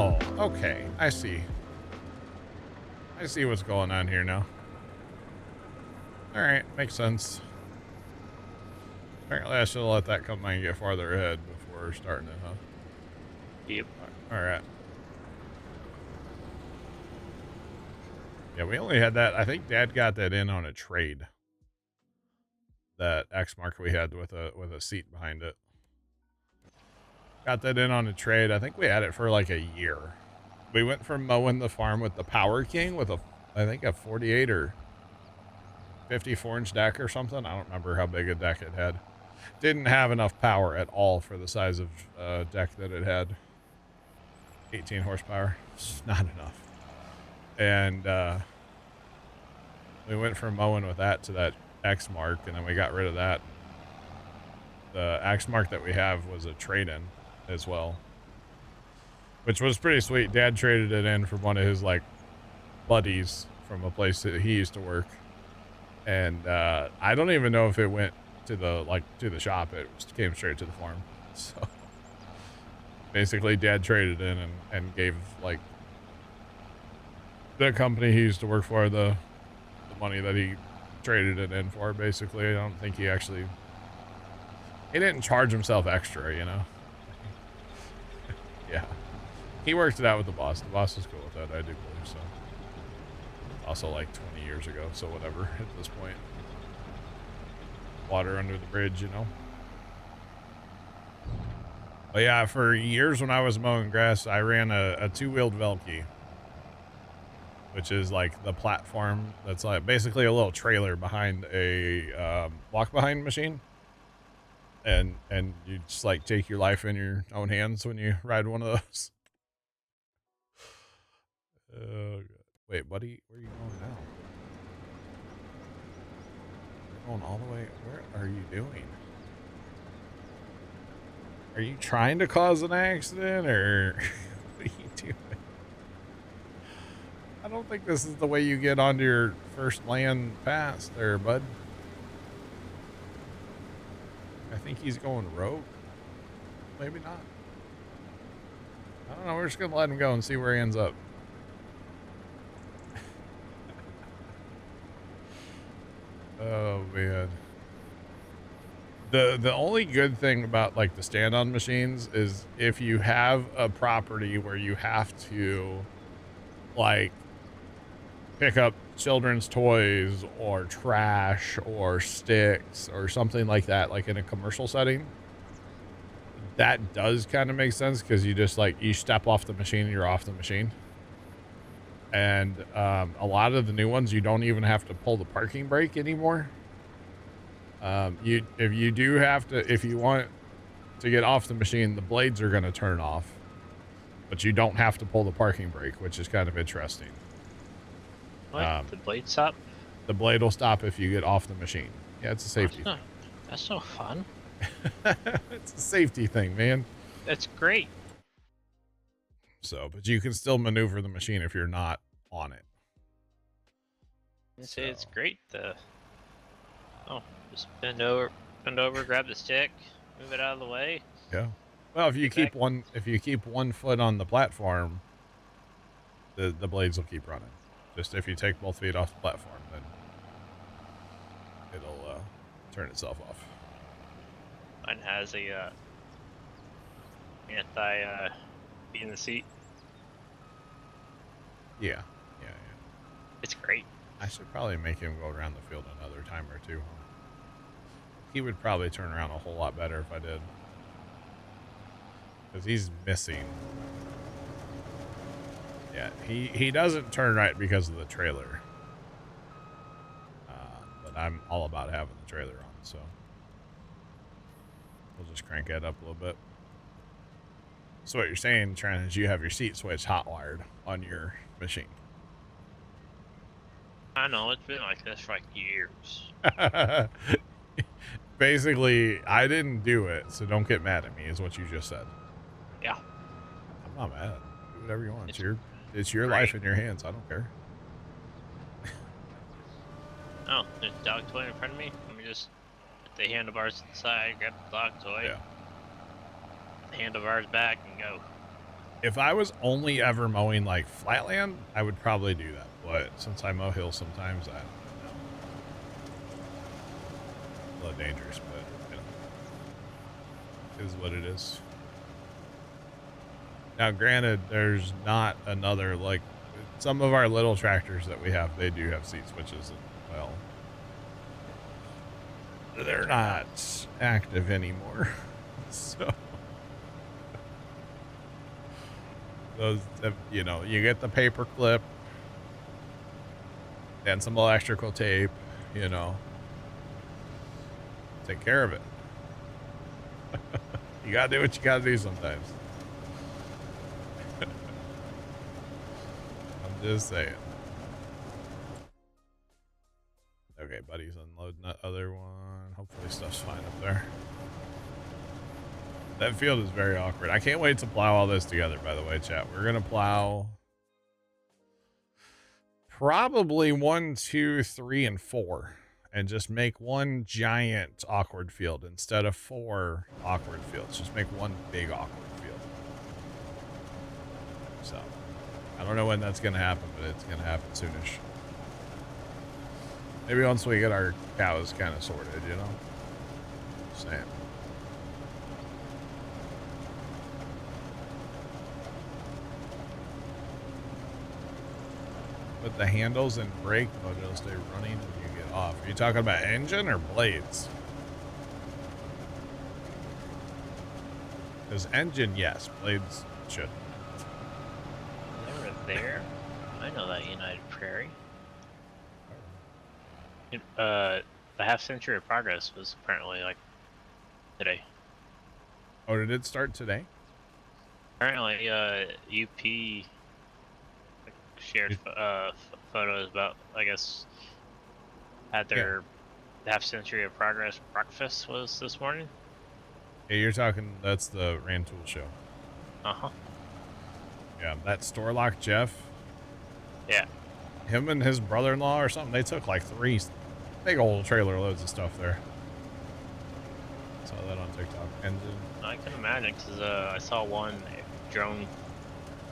Oh, okay. I see. I see what's going on here now. All right, makes sense. Apparently, I should have let that come and get farther ahead before starting it, huh? Yep. All right. Yeah, we only had that. I think Dad got that in on a trade. That X mark we had with a seat behind it. Got that in on a trade. I think we had it for like a year. We went from mowing the farm with the Power King with I think a 48 or 54-inch deck or something. I don't remember how big a deck it had. Didn't have enough power at all for the size of deck that it had. 18 horsepower. It's not enough. And we went from mowing with that to that X mark, and then we got rid of that. The X mark that we have was a trade-in as well, which was pretty sweet. Dad traded it in for one of his like buddies from a place that he used to work, and I don't even know if it went to the shop. It came straight to the farm. So basically, Dad traded in and gave like the company he used to work for the money that he traded it in for. Basically, I don't think he didn't charge himself extra, you know. Yeah, he worked it out with the boss. The boss was cool with that, I do believe so. Also like 20 years ago, so whatever at this point. Water under the bridge, you know. But yeah, for years when I was mowing grass, I ran a two-wheeled Velke, which is like the platform that's like basically a little trailer behind a walk-behind machine. And you just like take your life in your own hands when you ride one of those. Oh, God. Wait, buddy, where are you going now? You're going all the way. Where are you doing? Are you trying to cause an accident, or what are you doing? I don't think this is the way you get onto your first land pass there, bud. I think he's going rogue. Maybe not. I don't know. We're just going to let him go and see where he ends up. Oh, man. The only good thing about like the stand-on machines is if you have a property where you have to like pick up children's toys or trash or sticks or something like that, like in a commercial setting, that does kind of make sense because you just like you step off the machine and you're off the machine. And a lot of the new ones, you don't even have to pull the parking brake anymore. If you want to get off the machine, the blades are going to turn off, but you don't have to pull the parking brake, which is kind of interesting. What? The blade stop? The blade will stop if you get off the machine. Yeah, it's a safety thing. That's no fun. It's a safety thing, man. That's great. So, but you can still maneuver the machine if you're not on it. It's great. Just bend over, grab the stick, move it out of the way. Yeah. Well, if you keep one foot on the platform, the blades will keep running. Just if you take both feet off the platform, then it'll turn itself off. Mine has a anti be in the seat. Yeah. It's great. I should probably make him go around the field another time or two. He would probably turn around a whole lot better if I did. Because he's missing. Yeah, he doesn't turn right because of the trailer. But I'm all about having the trailer on, so we'll just crank it up a little bit. So what you're saying, Trent, is you have your seat switch hot wired on your machine. I know, it's been like this for like years. Basically, I didn't do it, so don't get mad at me, is what you just said. Yeah. I'm not mad. Do whatever you want. It's your great. life in your hands. I don't care. Oh, there's a dog toy in front of me. Let me just put the handlebars to the side, grab the dog toy. Yeah. The handlebars back and go. If I was only ever mowing like flatland, I would probably do that. But since I mow hills sometimes, I don't know. A little dangerous, but you know, it is what it is. Now, granted, there's not another, like, some of our little tractors that we have, they do have seat switches, and, well, they're not active anymore. So, those, you know, you get the paper clip and some electrical tape, you know, take care of it. You gotta do what you gotta do sometimes. I'm just saying. Okay, buddy's unloading that other one. Hopefully stuff's fine up there. That field is very awkward. I can't wait to plow all this together, by the way, chat. We're gonna plow probably 1, 2, 3, and 4. And just make one giant awkward field instead of 4 awkward fields. Just make one big awkward field. So, I don't know when that's going to happen, but it's going to happen soonish. Maybe once we get our cows kind of sorted, you know? Just saying. But the handles and brake mode will stay running when you get off. Are you talking about engine or blades? Because engine, yes. Blades should. They were there. I know that United Prairie. The half century of progress was apparently like today. Oh, did it start today? Apparently, UP shared photos about, I guess, had their half century of progress breakfast was this morning. Yeah, you're talking, that's the Rantoul show. Uh-huh. Yeah, that Storlock Jeff. Yeah. Him and his brother-in-law or something, they took like 3 big old trailer loads of stuff there. Saw that on TikTok. Engine. I can imagine, because I saw one drone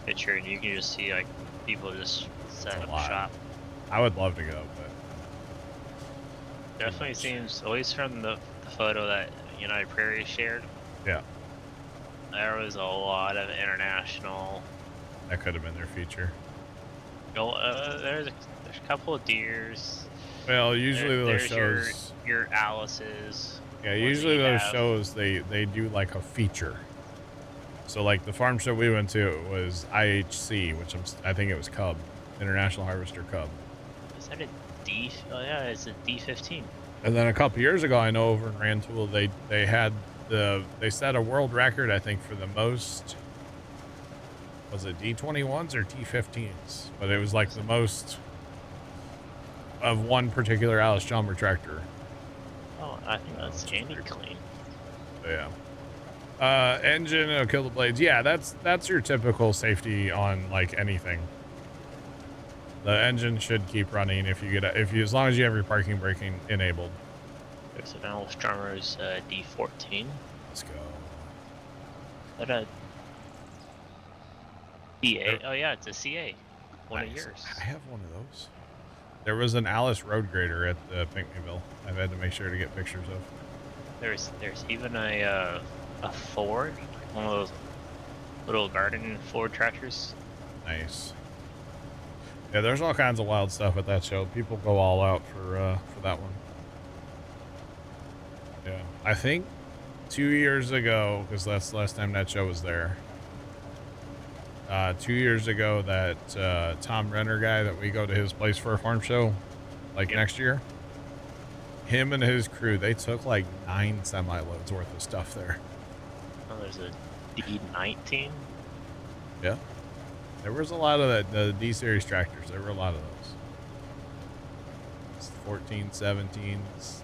picture, and you can just see like people just set up shop. I would love to go, but definitely seems, at least from the photo that United Prairie shared. Yeah. There was a lot of international. That could have been their feature. There's a couple of deers. Well, usually those shows. Your Alice's. Yeah, usually those shows they do like a feature. So like the farm show we went to was IHC, which I think it was Cub, International Harvester Cub. Is that a D? Oh yeah, it's a D15. And then a couple years ago, I know over in Rantoul they had they set a world record, I think, for the most. Was it D21s or T15s? But it was like the most of one particular Alice Chalmers tractor. Oh, I think that's Andy Clean. Yeah. Engine, it'll kill the blades. Yeah, that's your typical safety on like anything. The engine should keep running as long as you have your parking braking enabled. There's an Alice Chalmers D14. Let's go. Is that a CA? Oh yeah, it's a CA. One of yours. I have one of those. There was an Alice road grader at the Pinckneyville. I've had to make sure to get pictures of. There's even a Ford, one of those little garden Ford tractors. Nice. Yeah, there's all kinds of wild stuff at that show. People go all out for that one. Yeah, I think 2 years ago, because that's the last time that show was there. 2 years ago, that Tom Renner guy that we go to his place for a farm show, like next year. Him and his crew, they took like 9 semi-loads worth of stuff there. Oh, there's a D19. Yeah. There was a lot of that, the D-Series tractors. There were a lot of those. It's 14, 17,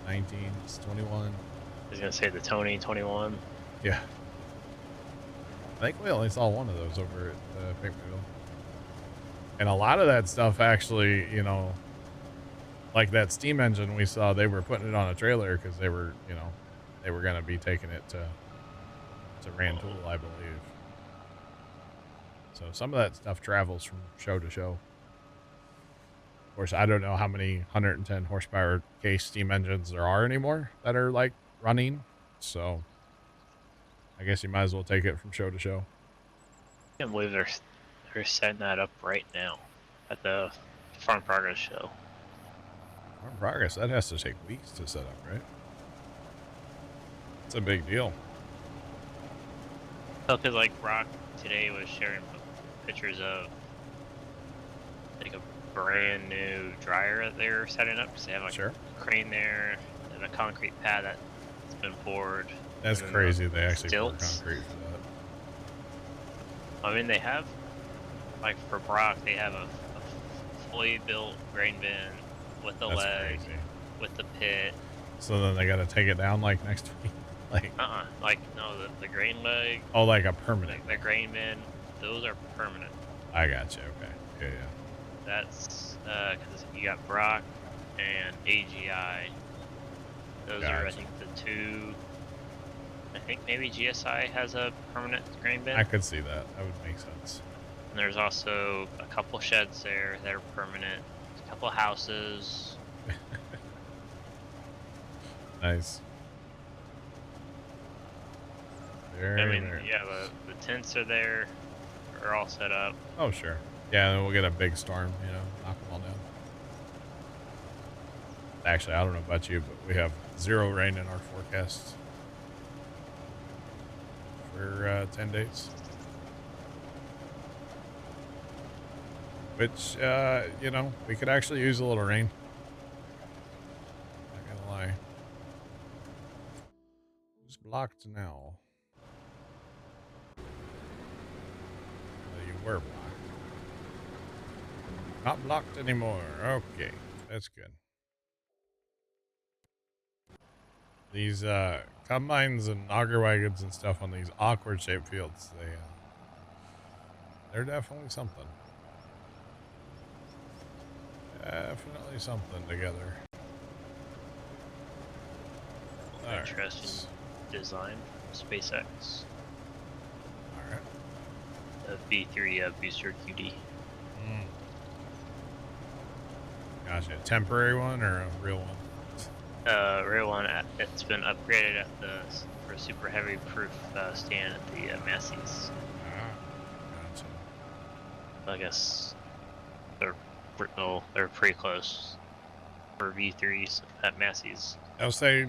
19, 21. I was going to say the Tony 21. Yeah. I think we only saw one of those over at Pinckneyville. And a lot of that stuff actually, you know, like that steam engine we saw, they were putting it on a trailer because they were, you know, they were going to be taking it to Rantoul, I believe. So some of that stuff travels from show to show. Of course, I don't know how many 110 horsepower case steam engines there are anymore that are like running. So I guess you might as well take it from show to show. I can't believe they're setting that up right now at the Farm Progress show. Farm Progress, that has to take weeks to set up, right? It's a big deal. Oh, because like Brock today was sharing pictures of like a brand new dryer that they're setting up. Because they have like Sure. a crane there and a concrete pad that's been poured. That's crazy. They actually pour stilts. concrete for that. I mean, they have, like for Brock, they have a fully built grain bin with the That's leg, crazy. with the pit. So then they got to take it down like next week. Like no, the grain leg. Oh, like a permanent. The grain bin, those are permanent. I got you. Okay. Yeah. That's because you got Brock and AGI. Those are, I think, the two. I think maybe GSI has a permanent grain bin. I could see that. That would make sense. And there's also a couple sheds there that are permanent. A couple houses. Nice. Very, I mean, very yeah, the tents are there. Are all set up. Oh, sure. Yeah, then we'll get a big storm, knock them all down. Actually, I don't know about you, but we have 0 rain in our forecast for 10 days. Which, we could actually use a little rain. Not gonna lie. Who's blocked now? Well, you were blocked. Not blocked anymore. Okay, that's good. These combines and auger wagons and stuff on these awkward shaped fields, they're definitely something. Definitely something together. Interesting design. SpaceX. All right. The V3 booster QD. Gotcha. A temporary one or a real one? Real one. It's been upgraded for a super heavy proof stand at the Massey's. Gotcha. I guess they're pretty close for V3s at Massey's. I'll say,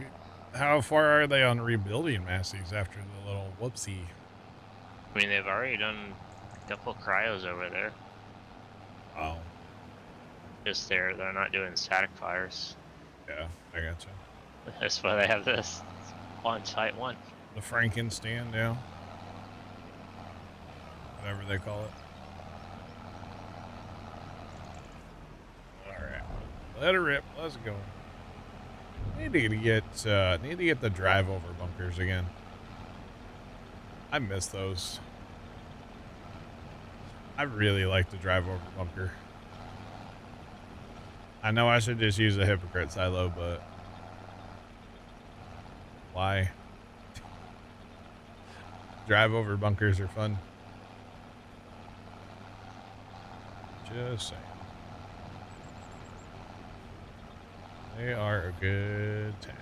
how far are they on rebuilding Massey's after the little whoopsie? I mean, they've already done a couple of cryos over there. Oh. Just they're not doing static fires. Yeah, I gotcha. That's why they have this on-site one. The Franken stand, yeah. Whatever they call it. Alright. Let her rip. Let's go. Need to get the drive over bunkers again. I miss those. I really like the drive over bunker. I know I should just use a hypocrite silo, but why? Drive over bunkers are fun. Just saying. They are a good time.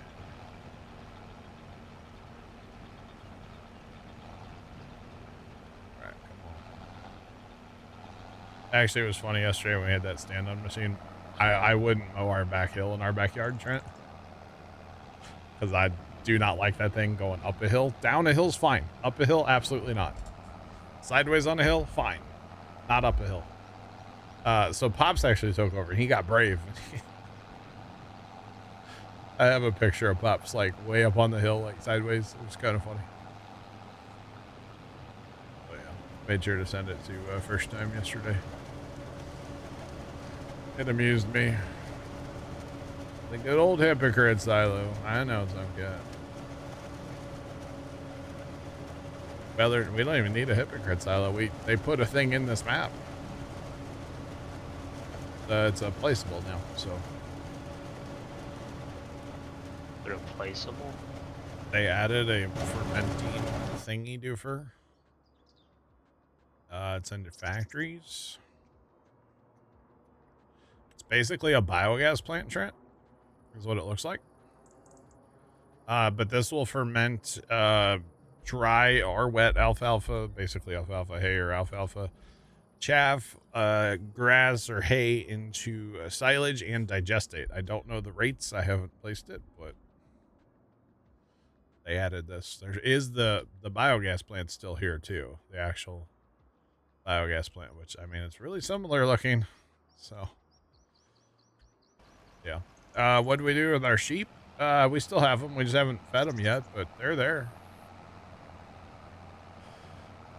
Alright, come on. Actually, it was funny yesterday when we had that stand-on machine. I wouldn't mow our back hill in our backyard, Trent. Because I do not like that thing going up a hill. Down a hill's fine. Up a hill, absolutely not. Sideways on a hill, fine. Not up a hill. So Pops actually took over, and he got brave. I have a picture of Pops, like, way up on the hill, like, sideways. It was kind of funny. But yeah, made sure to send it to First Time yesterday. It amused me. The good old hypocrite silo. I know some cat. Well, we don't even need a hypocrite silo. They put a thing in this map. It's placeable now, so. Replaceable? They added a fermenting thingy doofer. It's into factories. It's basically a biogas plant, Trent, is what it looks like. But this will ferment dry or wet alfalfa, basically alfalfa hay or alfalfa chaff, grass or hay into silage and digestate. I don't know the rates. I haven't placed it, but they added this. There is the biogas plant still here too. The actual biogas plant, which I mean, it's really similar looking. So, yeah. What do we do with our sheep? We still have them. We just haven't fed them yet, but they're there.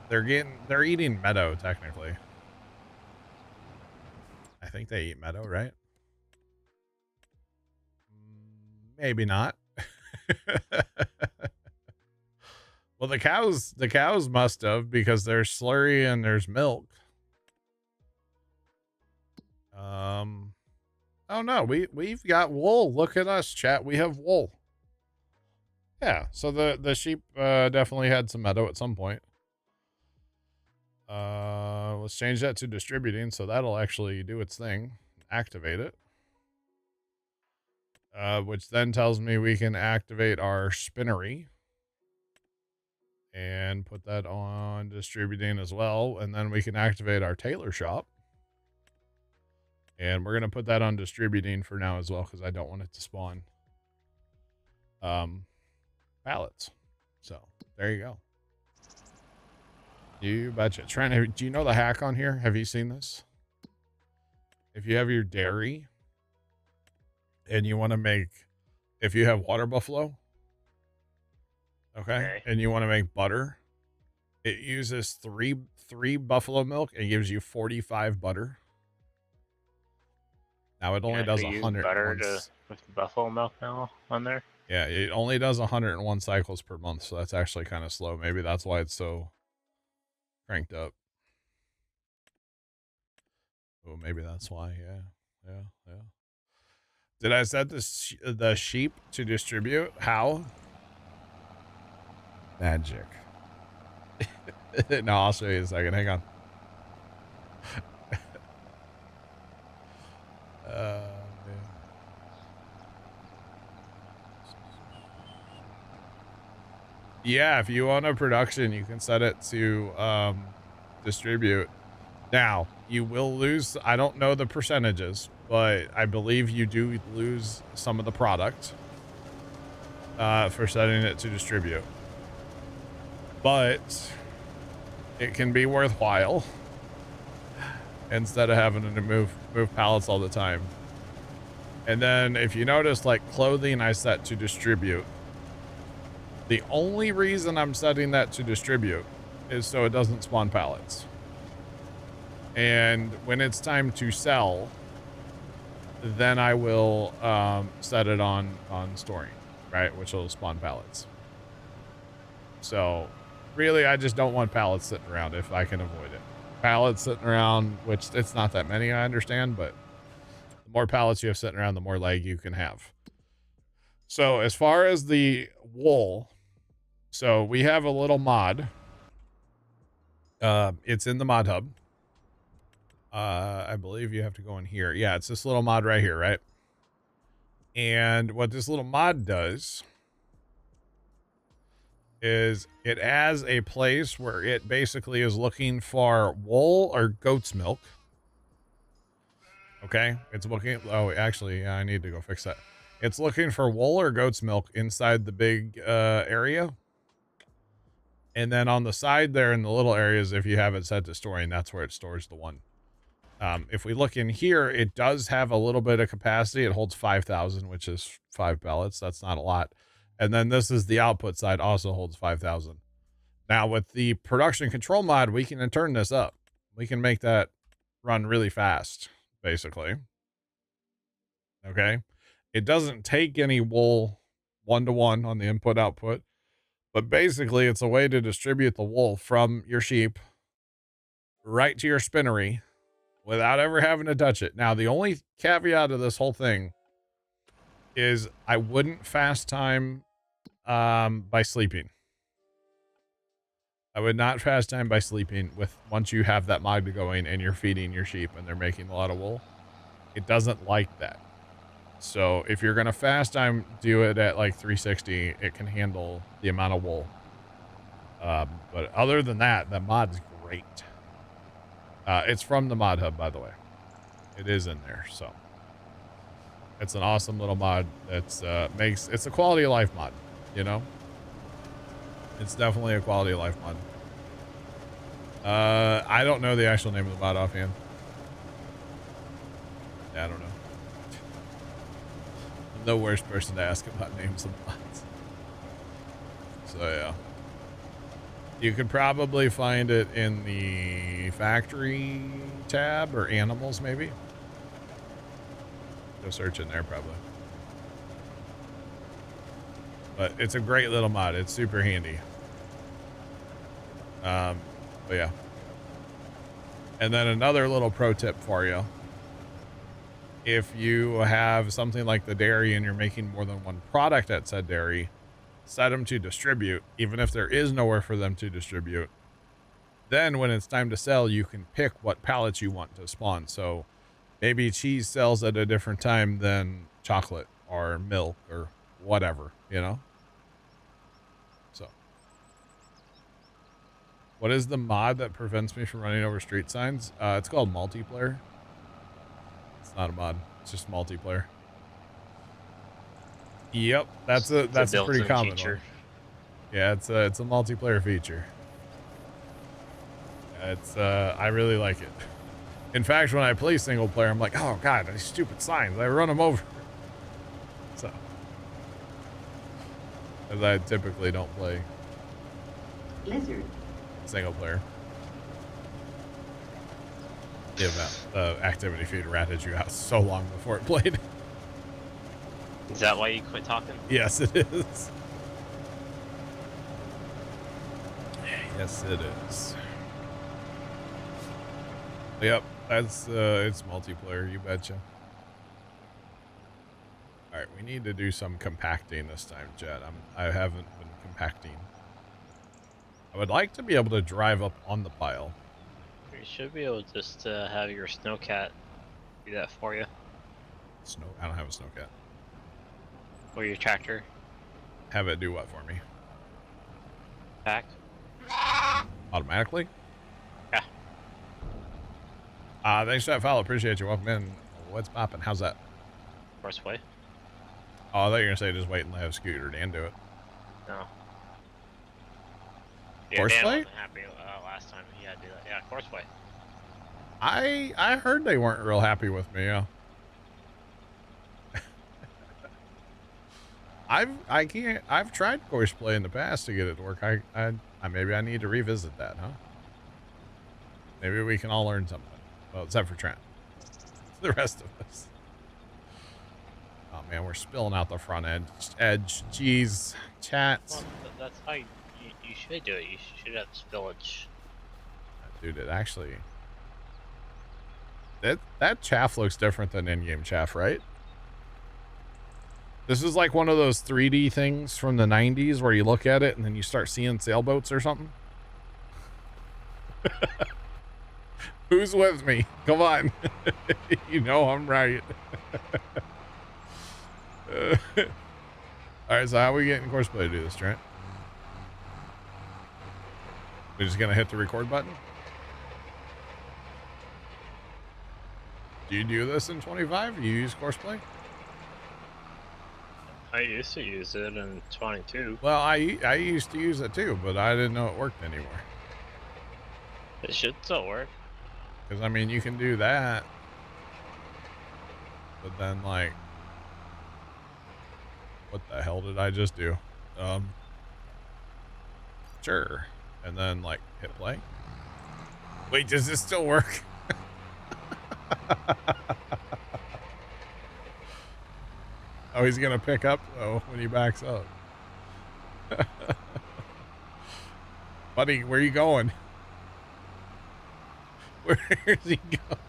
They're eating meadow technically. I think they eat meadow, right? Maybe not. Well, the cows must have, because there's slurry and there's milk. Oh no, we've got wool. Look at us, chat. We have wool. Yeah, so the sheep definitely had some meadow at some point. Let's change that to distributing, so that'll actually do its thing. Activate it. Which then tells me we can activate our spinnery and put that on distributing as well. And then we can activate our tailor shop. And we're going to put that on distributing for now as well, because I don't want it to spawn pallets. So there you go. You betcha. Trent, do you know the hack on here? Have you seen this? If you have your dairy and you want to make, if you have water buffalo, okay, and you want to make butter, it uses three buffalo milk and gives you 45 butter. Now it only does 100 butter with buffalo milk now on there. Yeah, it only does 101 cycles per month, so that's actually kind of slow. Maybe that's why it's so cranked up. Oh, maybe that's why. Yeah. Did I set the sheep to distribute? How? Magic. No, I'll show you in a second. Hang on. Man. Yeah, if you own a production, you can set it to distribute. Now, you will lose, I don't know the percentages, but I believe you do lose some of the product for setting it to distribute. But it can be worthwhile instead of having to move pallets all the time. And then if you notice, like clothing, I set to distribute. The only reason I'm setting that to distribute is so it doesn't spawn pallets. And when it's time to sell, then I will set it on storing, right? Which will spawn pallets. So really, I just don't want pallets sitting around if I can avoid it. Pallets sitting around, which it's not that many, I understand, but the more pallets you have sitting around, the more leg you can have. So as far as the wool, so we have a little mod. It's in the mod hub. I believe you have to go in here. Yeah, it's this little mod right here, right? And what this little mod does is it has a place where it basically is looking for wool or goat's milk. Okay, it's looking, oh, actually, yeah, I need to go fix that. It's looking for wool or goat's milk inside the big area. And then on the side there in the little areas, if you have it set to storing, that's where it stores the one. If we look in here, it does have a little bit of capacity. It holds 5,000, which is 5 pallets. That's not a lot. And then this is the output side, also holds 5,000. Now with the production control mod, we can turn this up. We can make that run really fast, basically. Okay. It doesn't take any wool 1-to-1 on the input output, but basically it's a way to distribute the wool from your sheep right to your spinnery without ever having to touch it. Now, the only caveat of this whole thing is I wouldn't fast time by sleeping. I would not fast time by sleeping with once you have that mod going and you're feeding your sheep and they're making a lot of wool. It doesn't like that. So if you're going to fast time, do it at like 360. It can handle the amount of wool. But other than that, the mod's great. It's from the mod hub, by the way. It is in there, so it's an awesome little mod that's it's a quality of life mod, you know? It's definitely a quality of life mod. I don't know the actual name of the mod offhand. Yeah, I don't know. I'm the worst person to ask about names of mods. So yeah. You could probably find it in the factory tab or animals maybe. Go search in there probably. But it's a great little mod. It's super handy. But yeah. And then another little pro tip for you. If you have something like the dairy and you're making more than one product at said dairy, set them to distribute, even if there is nowhere for them to distribute. Then when it's time to sell, you can pick what pallets you want to spawn. So maybe cheese sells at a different time than chocolate or milk or whatever, you know? So what is the mod that prevents me from running over street signs? It's called multiplayer. It's not a mod. It's just multiplayer. Yep, that's a pretty common one. Yeah, it's a multiplayer feature. It's I really like it. In fact, when I play single player, I'm like, oh god, these stupid signs. I run them over. So, as I typically don't play Lizard. Single player. Yeah, the activity feed ratted you out so long before it played. Is that why you quit talking? Yes, it is. Yes, it is. Yep, that's it's multiplayer, you betcha. All right, we need to do some compacting this time, Jet. I haven't been compacting. I would like to be able to drive up on the pile. You should be able just to have your snowcat do that for you. I don't have a snowcat. Or your tractor. Have it do what for me? Pack. Automatically? Yeah. Thanks for that follow. Appreciate you. Welcome in. What's popping? How's that? Horseway. Oh, I thought you were going to say just wait and have Scooter Dan do it. No. Horseplay? Dan wasn't happy last time he had to do that. Yeah, Horseway. I heard they weren't real happy with me, yeah. I've tried Horseplay in the past to get it to work. Maybe I need to revisit that, huh? Maybe we can all learn something. Well, except for Trent. The rest of us. Oh man, we're spilling out the front edge. Jeez, chat. Well, that's how you should do it. You should have spillage. Dude, it actually... That chaff looks different than in-game chaff, right? This is like one of those 3D things from the 90s where you look at it and then you start seeing sailboats or something. Who's with me? Come on. You know I'm right. Alright, so how are we getting Horseplay to do this, Trent? We're just gonna hit the record button? Do you do this in 25? You use Horseplay? I used to use it in 22. Well, I used to use it too, but I didn't know it worked anymore. It should still work. Because, I mean, you can do that. But then, like... What the hell did I just do? Sure. And then, like, hit play. Wait, does this still work? Oh, he's gonna pick up though when he backs up. Buddy, where are you going? Where is he going?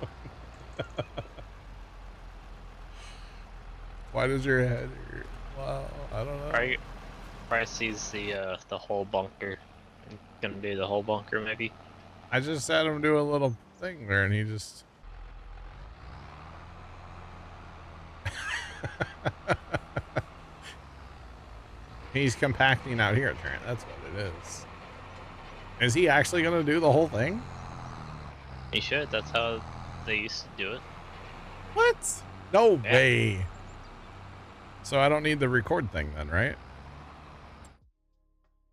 Why does your head hurt? Well, I don't know. Probably sees the whole bunker and gonna do the whole bunker, maybe. I just had him do a little thing there, and he just. He's compacting out here, Trent. That's what it is. Is he actually going to do the whole thing? He should. That's how they used to do it. What? No Yeah. way. So I don't need the record thing then, right?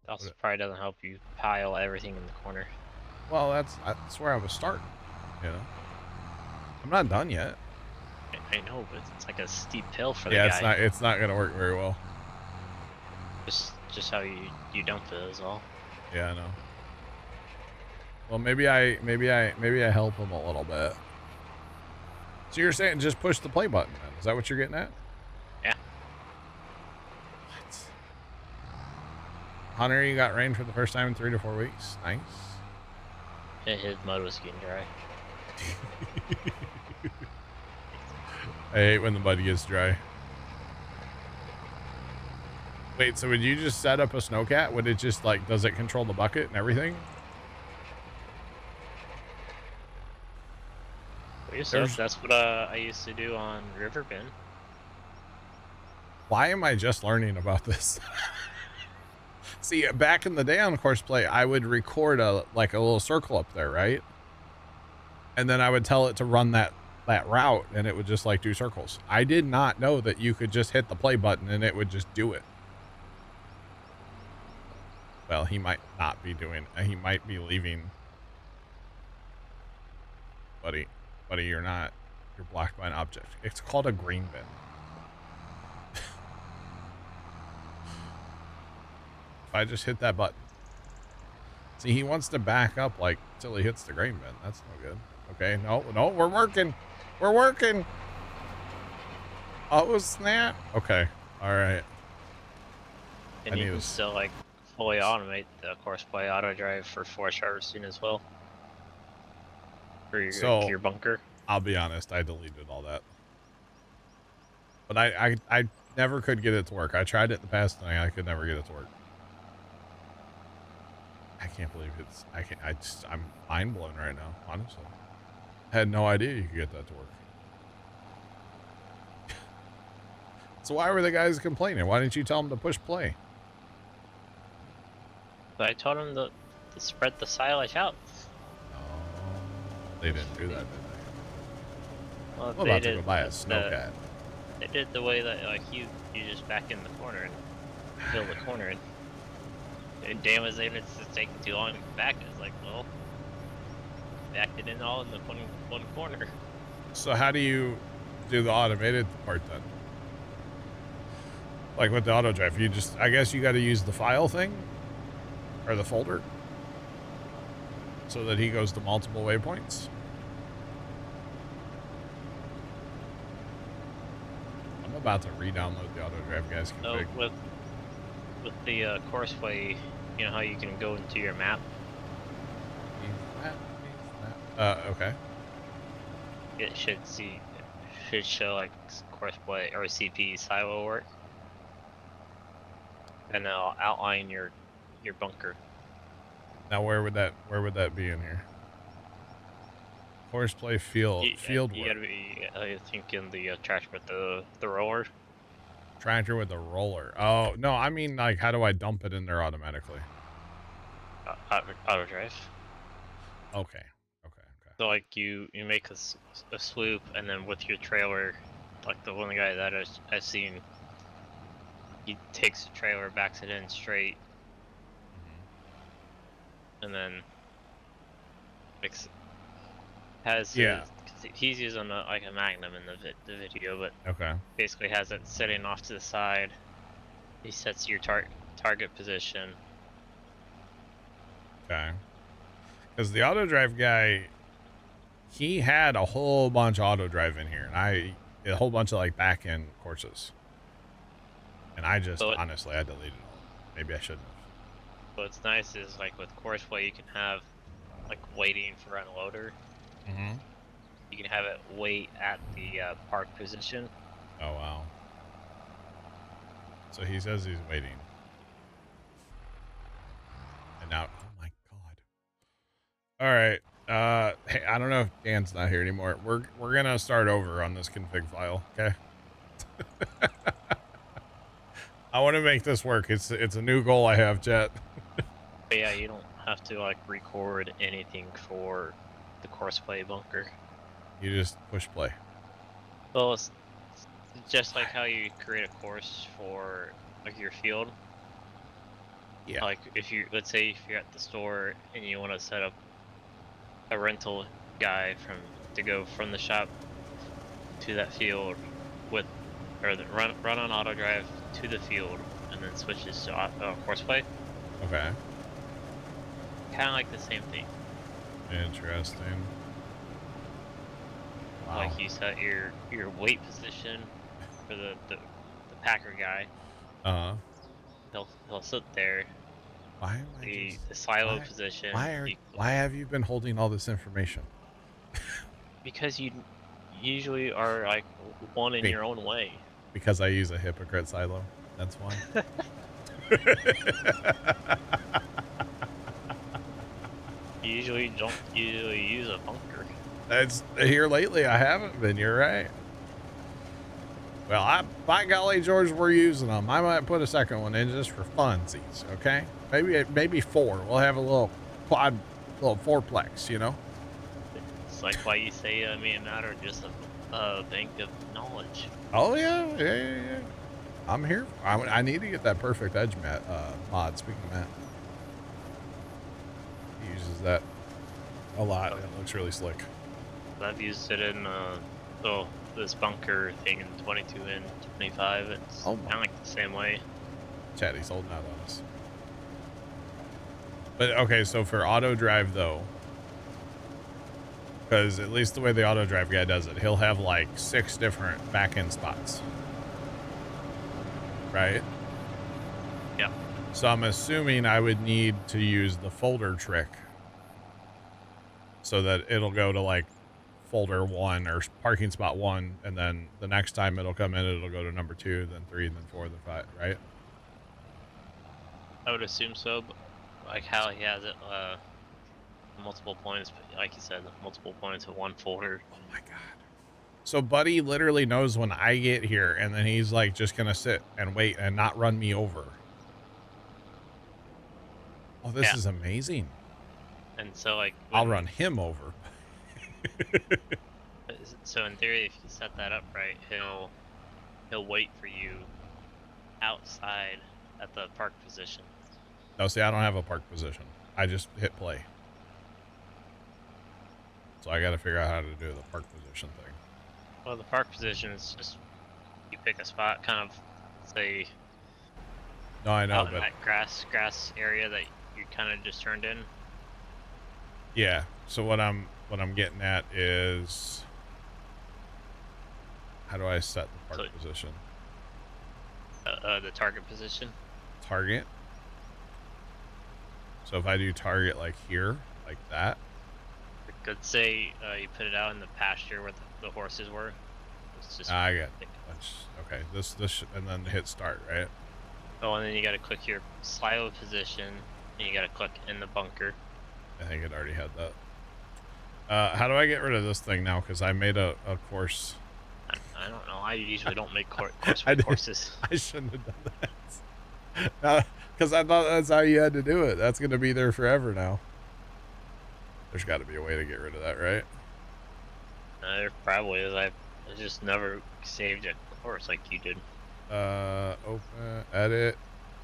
Also, probably doesn't help you pile everything in the corner. Well, that's where I was starting. You know, I'm not done yet. I know, but it's like a steep hill for the Yeah, guy. it's not going to work very well. Just how you dump it is all. Yeah, I know. Well, maybe I help him a little bit. So you're saying just push the play button then? Is that what you're getting at? Yeah. What? Hunter, you got rain for the first time in 3 to 4 weeks. Nice. His mud was getting dry. I hate when the mud gets dry. Wait, so would you just set up a snowcat? Would it just like, does it control the bucket and everything? That's what I used to do on Riverbend. Why am I just learning about this? See, back in the day on Courseplay, I would record a little circle up there, right? And then I would tell it to run that route, and it would just like do circles. I did not know that you could just hit the play button and it would just do it. Well, he might not be doing. He might be leaving. Buddy, you're not. You're blocked by an object. It's called a green bin. If I just hit that button. See, he wants to back up like till he hits the green bin. That's no good. Okay, no, we're working. We're working. Oh, snap. Okay, all right. And you can still like fully automate the Courseplay auto drive for force harvesting as well. For your bunker. I'll be honest, I deleted all that. But I never could get it to work. I tried it in the past and I could never get it to work. I can't believe I'm mind blown right now, honestly. I had no idea you could get that to work. So why were the guys complaining? Why didn't you tell them to push play? But I told them to spread the silage out. Oh, they didn't do that, did they? Well, I'm about to go buy a snowcat. They did the way that like you just back in the corner and fill the corner in. And Dan was saying it's just taking too long to back. It's like, well, backed it in all in the one corner. So how do you do the automated part then? Like with the auto drive, I guess you got to use the file thing or the folder so that he goes to multiple waypoints. I'm about to re-download the auto drive guys config. So with the Courseplay, you know how you can go into your map? Okay. It should show like Courseplay or CP silo work. And it'll outline your bunker. Now where would that be in here? Courseplay field work. You gotta be, I think, in the tractor with the roller. Tractor with the roller. Oh no, I mean like how do I dump it in there automatically? Auto drive. Okay. So like you make a swoop, and then with your trailer, like the one guy that I've seen, he takes the trailer, backs it in straight, and then he's using like a Magnum in the video, but basically has it sitting off to the side. He sets your target position. Okay. Because the auto drive guy, he had a whole bunch of auto drive in here, and a whole bunch of like back end courses. And I just honestly I deleted it all. Maybe I shouldn't have. What's nice is like with Courseplay you can have like waiting for unloader. You can have it wait at the park position. Oh wow. So he says he's waiting. And now, oh my All right. Hey, I don't know if Dan's not here anymore. We're gonna start over on this config file. Okay. I want to make this work. It's a new goal I have, chat. But yeah, you don't have to like record anything for the courseplay bunker. You just push play. Well, it's just like how you create a course for like your field. Yeah. Like if you, let's say if you're at the store and you want to set up a rental guy to go from the shop to that field with, or run on auto drive to the field and then switches to courseplay. Okay. Kind of like the same thing. Interesting. Wow. Like you set your weight position for the packer guy. He'll sit there. Why am I the silo position. Why have you been holding all this information? Because you usually are like one in your own way. Because I use a hypocrite silo. That's why. You usually don't use a bunker. That's here lately. I haven't been. You're right. Well, by golly, George, we're using them. I might put a second one in just for funsies. Okay, maybe 4. We'll have a little quad, little 4-plex. You know. It's like why you say me and Matt are just a bank of knowledge. Oh yeah. I'm here. I need to get that perfect edge mod. Speaking of Matt, he uses that a lot. It looks really slick. I've used it in this bunker thing in 22 and 25. It's kind of like the same way. Chatty's holding out on us. But okay, so for auto drive though, because at least the way the auto drive guy does it, he'll have like 6 different back end spots. Right? Yeah. So I'm assuming I would need to use the folder trick so that it'll go to like folder 1 or parking spot 1, and then the next time it'll come in, it'll go to number 2, then 3, then 4, then 5, right? I would assume so, but like how he has it, multiple points, but like you said, multiple points of one folder. Oh my god. So Buddy literally knows when I get here, and then he's like just gonna sit and wait and not run me over. Oh, this is amazing. And so like I'll run him over. So in theory, if you set that up right, he'll wait for you outside at the park position. No, see, I don't have a park position. I just hit play. So I got to figure out how to do the park position thing. Well, the park position is just you pick a spot, kind of say. No, I know, but that grass area that you kind of just turned in. Yeah. So what I'm getting at is, how do I set the park position? The target position. Target. So if I do target like here, like that. Let's say you put it out in the pasture where the horses were. It's just I got it. Okay. This and then hit start, right? Oh, and then you got to click your silo position, and you got to click in the bunker. I think it already had that. How do I get rid of this thing now? Because I made a course. I don't know. I usually don't make courses. I shouldn't have done that. Because I thought that's how you had to do it. That's going to be there forever now. There's got to be a way to get rid of that, right? There probably is. I just never saved a course like you did. Open, edit,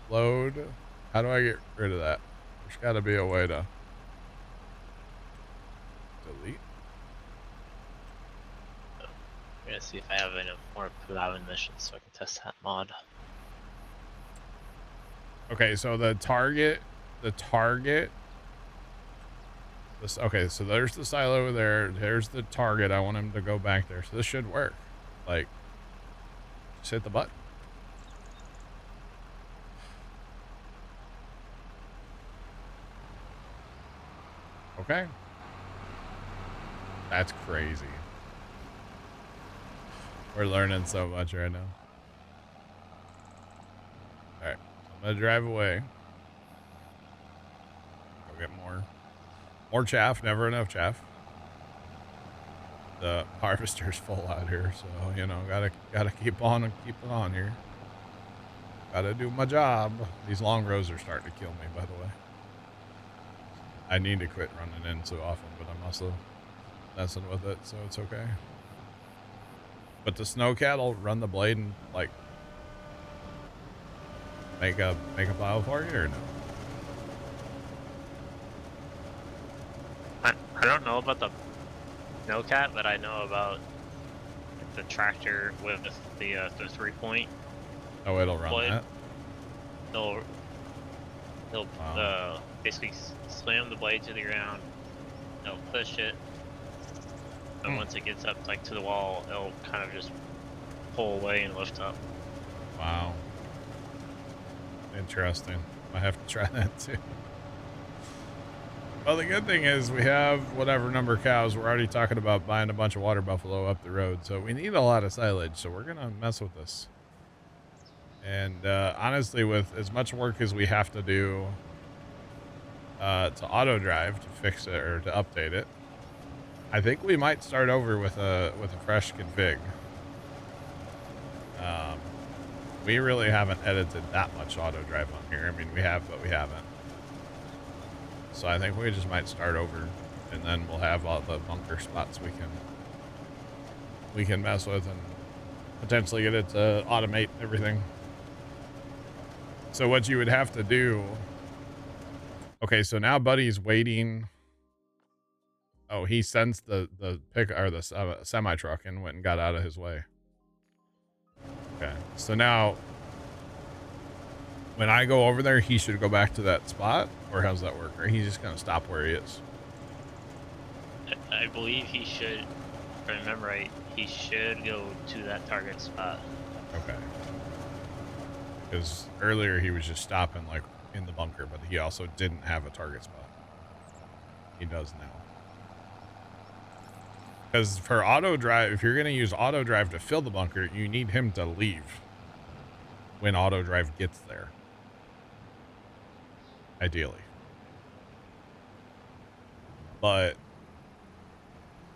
load. How do I get rid of that? There's got to be a way to delete. I'm gonna see if I have any more Plow missions so I can test that mod. Okay, so the target. Okay, so there's the silo over there. There's the target. I want him to go back there. So this should work. Like, just hit the button. Okay. That's crazy. We're learning so much right now. Alright, so I'm gonna drive away. Go get more. More chaff, never enough chaff. The harvester's full out here, so you know, gotta keep on and keep it on here. Gotta do my job. These long rows are starting to kill me, by the way. I need to quit running in so often, but I'm also messing with it, so it's okay. But the snow cat'll run the blade and like make a plow for you, or no? I don't know about the snowcat, but I know about the tractor with the 3-point. Oh, it'll run blade. that. They'll Wow. basically slam the blade to the ground. They'll push it, and once it gets up like to the wall, it'll kind of just pull away and lift up. Wow. Interesting. I have to try that too. Well, the good thing is we have whatever number of cows. We're already talking about buying a bunch of water buffalo up the road, so we need a lot of silage, so we're gonna mess with this. And honestly, with as much work as we have to do to auto drive to fix it or to update it, I think we might start over with a fresh config. We really haven't edited that much auto drive on here. I mean, we have, but we haven't. So I think we just might start over, and then we'll have all the bunker spots we can mess with and potentially get it to automate everything. So what you would have to do. Okay, so now Buddy's waiting. Oh, he sensed the pick or the semi truck and went and got out of his way. Okay, so now when I go over there, he should go back to that spot, or how's that work? Or he's just gonna stop where he is? I believe he should, if I remember right, he should go to that target spot. Okay. Because earlier he was just stopping like in the bunker, but he also didn't have a target spot. He does now. Because for auto drive, if you're going to use auto drive to fill the bunker, you need him to leave when auto drive gets there. Ideally. But,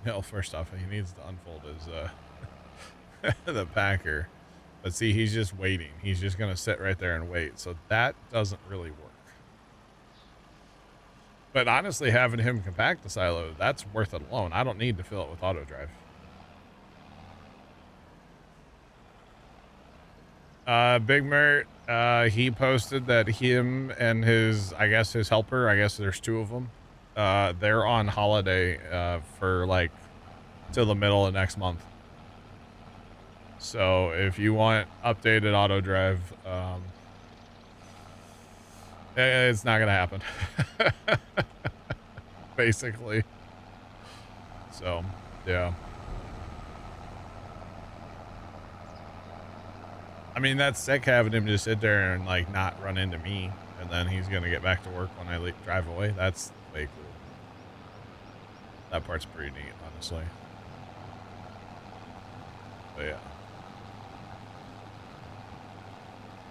you know, first off, he needs to unfold his, the packer. But see, he's just waiting. He's just going to sit right there and wait. So that doesn't really work. But honestly, having him compact the silo, that's worth it alone. I don't need to fill it with auto drive. Big Mert, he posted that him and his, I guess his helper, I guess there's two of them, they're on holiday for like till the middle of next month. So if you want updated auto drive, it's not gonna happen. Basically. So yeah, I mean, that's sick having him just sit there and like not run into me, and then he's gonna get back to work when I drive away. That's way cool. That part's pretty neat, honestly. But yeah.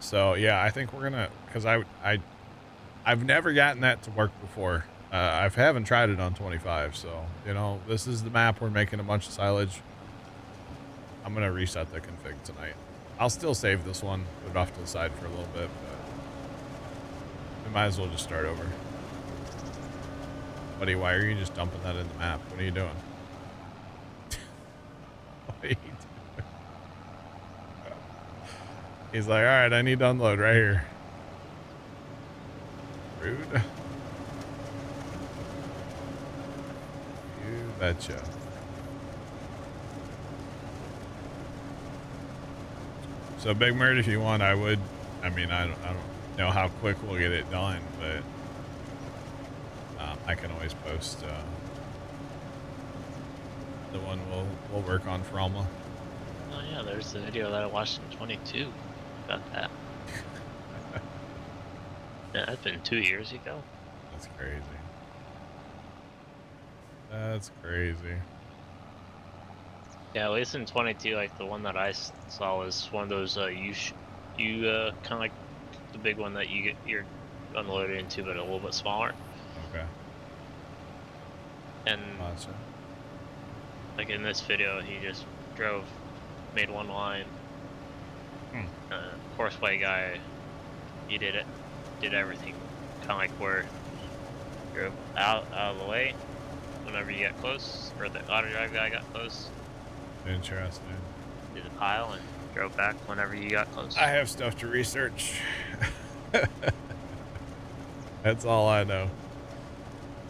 So yeah, I think we're gonna, because I've never gotten that to work before. I haven't tried it on 25, so you know, this is the map. We're making a bunch of silage. I'm gonna reset the config tonight. I'll still save this one, put it off to the side for a little bit, but we might as well just start over. Buddy, why are you just dumping that in the map? What are you doing? What are you doing? He's like, all right, I need to unload right here. Rude. You betcha. So Big Murd, if you want, I would. I mean, I don't know how quick we'll get it done, but I can always post the one we'll work on for Alma. Oh yeah, there's the video that I watched in 22 about that. Yeah, that's been 2 years ago. That's crazy. That's crazy. Yeah, at least in 22, like the one that I saw was one of those you kind of like the big one that you're unloaded into, but a little bit smaller. Okay. And Awesome. like in this video, he just made one line. Horseway guy, he did everything, kind of like where drove out of the way whenever you got close, or the auto drive guy got close. Interesting. Did the pile and drove back whenever you got close. I have stuff to research. That's all I know.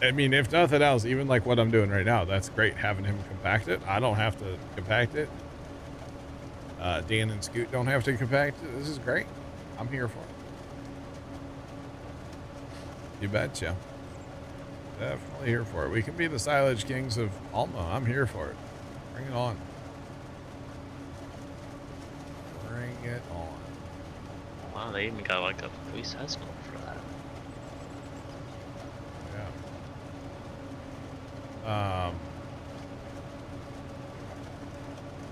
I mean, if nothing else, even like what I'm doing right now, that's great having him compact it. I don't have to compact it. Dan and Scoot don't have to compact it. This is great. I'm here for it. You betcha. Definitely here for it. We can be the silage kings of Alma. I'm here for it. Bring it on. Bring it on. Wow, they even got like a police escort for that. Yeah.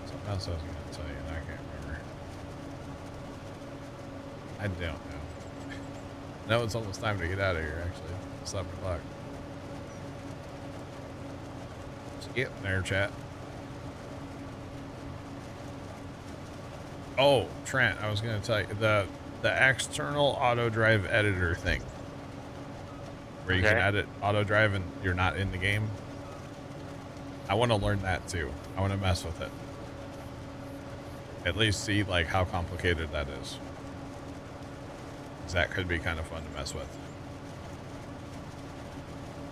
Something else I was going to tell you, and I can't remember. I don't know. No, it's almost time to get out of here, actually. It's 7 o'clock. It's getting there, chat. Oh, Trent, I was going to tell you, the external auto drive editor thing. Where you can edit auto drive and you're not in the game. I want to learn that too. I want to mess with it. At least see like how complicated that is. 'Cause that could be kind of fun to mess with.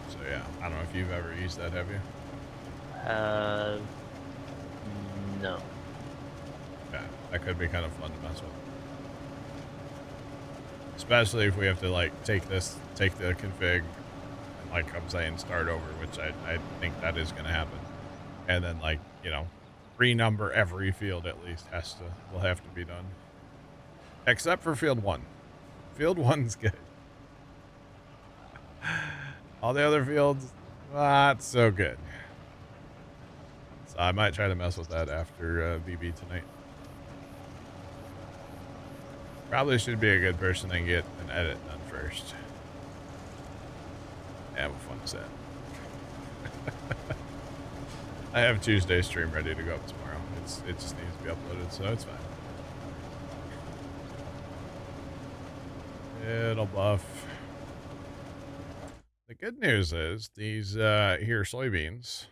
So yeah, I don't know if you've ever used that, have you? No. Yeah, that could be kind of fun to mess with. Especially if we have to like take the config and, like I'm saying, start over, which I think that is going to happen. And then like, you know, renumber every field at least will have to be done. Except for field 1. Field 1's good. All the other fields, not so good. So I might try to mess with that after BB tonight. Probably should be a good person and get an edit done first. Have a fun set. I have Tuesday stream ready to go up tomorrow. It just needs to be uploaded, so it's fine. It'll buff. The good news is these here soybeans,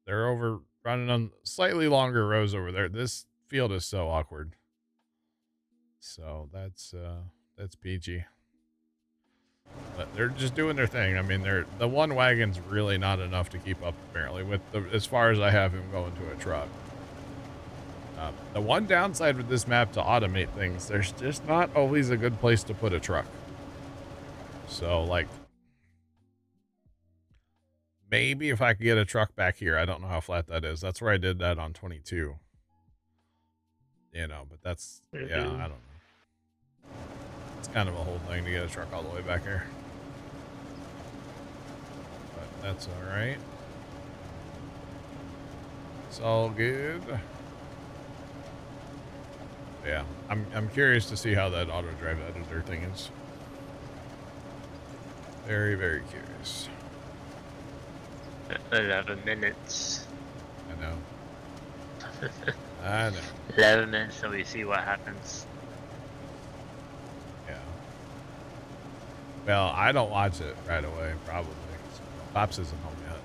they're over running on slightly longer rows over there. This field is so awkward. So that's PG. But they're just doing their thing. I mean, the one wagon's really not enough to keep up apparently with as far as I have him going to a truck. The one downside with this map to automate things, there's just not always a good place to put a truck. So like, maybe if I could get a truck back here, I don't know how flat that is. That's where I did that on 22. You know, but that's, yeah, I don't know. It's kind of a whole thing to get a truck all the way back here. But that's all right. It's all good. Yeah, I'm curious to see how that auto drive editor thing is. Very, very curious. 11 minutes. I know. I know. 11 minutes, so we see what happens. Yeah. Well, I don't watch it right away, probably. Pops isn't home yet.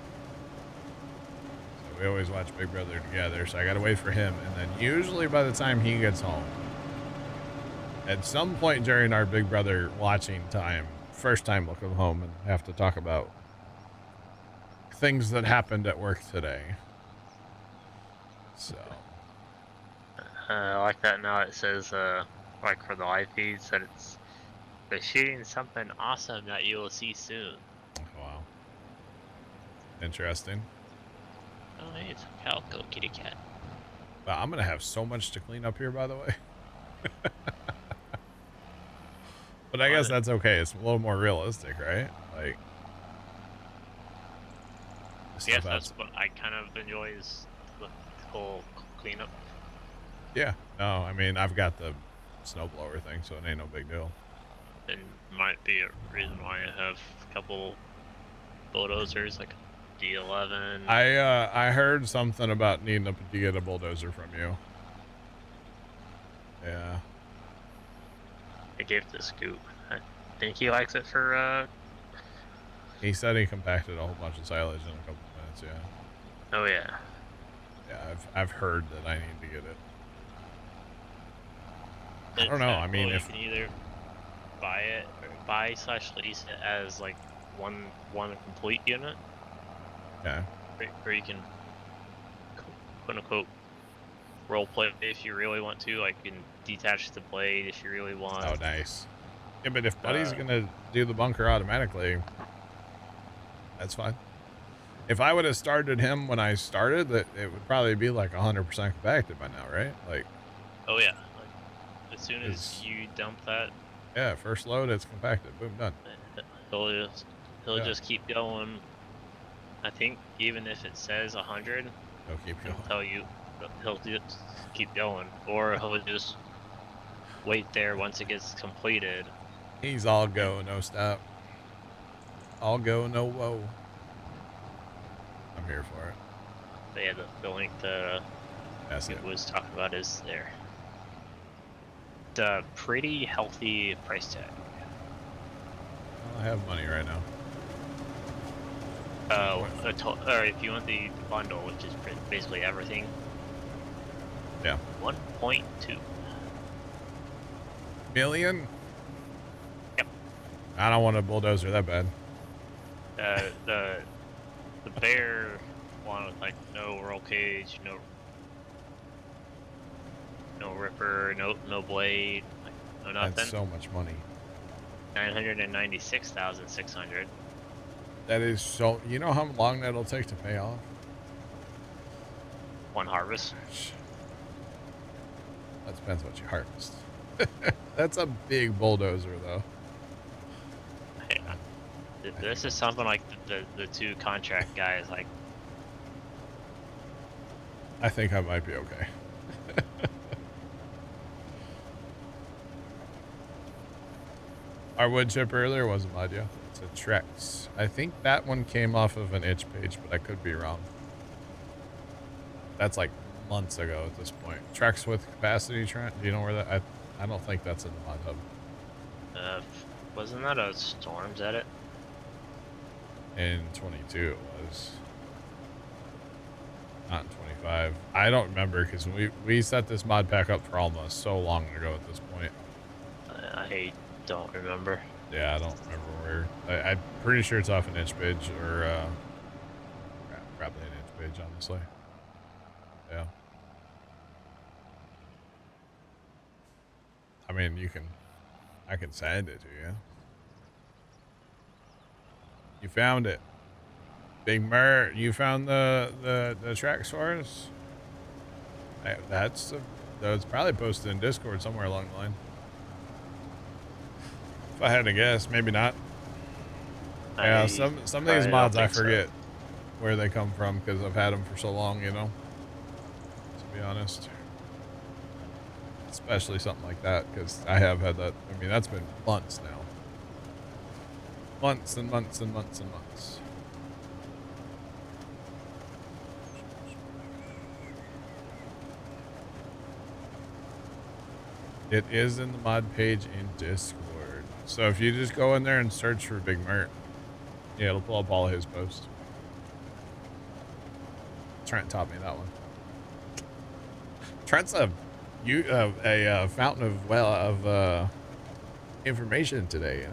So we always watch Big Brother together, so I gotta wait for him. And then usually by the time he gets home, at some point during our Big Brother watching time, first time we'll come home and have to talk about things that happened at work today. So. I like that now it says, like for the live feeds, that they're shooting something awesome that you will see soon. Wow. Interesting. Oh, hey, it's a calico kitty cat. Wow, I'm going to have so much to clean up here, by the way. But I guess that's okay. It's a little more realistic, right? Like, yes, that's what I kind of enjoy, is the whole cleanup. Yeah. No, I mean, I've got the snowblower thing, so it ain't no big deal. It might be a reason why I have a couple bulldozers, like D11. I heard something about needing to get a bulldozer from you. Yeah. I gave it to Scoop. I think he likes it for, He said he compacted a whole bunch of silage in a couple minutes, yeah. oh yeah. Yeah, I've heard that I need to get it. I In don't know, I fact, mean, well, if... you can either buy it, or buy/lease it as, like, one complete unit. Yeah. Or you can, quote-unquote, role play if you really want to. Like, you can detach the blade if you really want. Oh, nice. Yeah, but if Buddy's gonna do the bunker automatically, that's fine. If I would have started him when I started, that it would probably be like 100% compacted by now, right? Like, oh yeah, like, as soon as you dump that, yeah, first load, it's compacted. Boom, done. He'll just keep going. I think even if it says 100, he'll keep going. He'll tell you, he'll just keep going, or he'll just wait there once it gets completed. He's all go, no stop. All go, no whoa. I'm here for it. But yeah, the link that it was talking about is there. It's a pretty healthy price tag. Well, I have money right now. Or if you want the bundle, which is basically everything. Yeah. 1.2 million? Yep. I don't want a bulldozer that bad. The bear one with, like, no roll cage, no ripper, no blade, like, no nothing. That's so much money. 996,600. That is so... You know how long that'll take to pay off? One harvest. That depends what you harvest. That's a big bulldozer, though. Yeah. This is something like the two contract guys, like... I think I might be okay. Our wood chip earlier wasn't mud, yeah. It's a Trex. I think that one came off of an itch page, but I could be wrong. That's like months ago at this point. Trex with capacity, Trent? Do you know where that... I don't think that's in the mod hub. Wasn't that a Storms edit? In 22 it was. Not in 25. I don't remember because we set this mod pack up for Alma so long ago at this point. I don't remember. Yeah, I don't remember where. I'm pretty sure it's off an itch page or probably an itch page, honestly. Yeah. I mean, I can send it to you. You found it. Big Mer, you found the track source? That's probably posted in Discord somewhere along the line. If I had to guess, maybe not. Yeah, some of these mods I forget where they come from because I've had them for so long, you know. To be honest. Especially something like that, because I have had that. I mean, that's been months now. Months and months and months and months. It is in the mod page in Discord. So if you just go in there and search for Big Mert, yeah, it'll pull up all of his posts. Trent taught me that one. Trent's a fountain of information today. Yeah?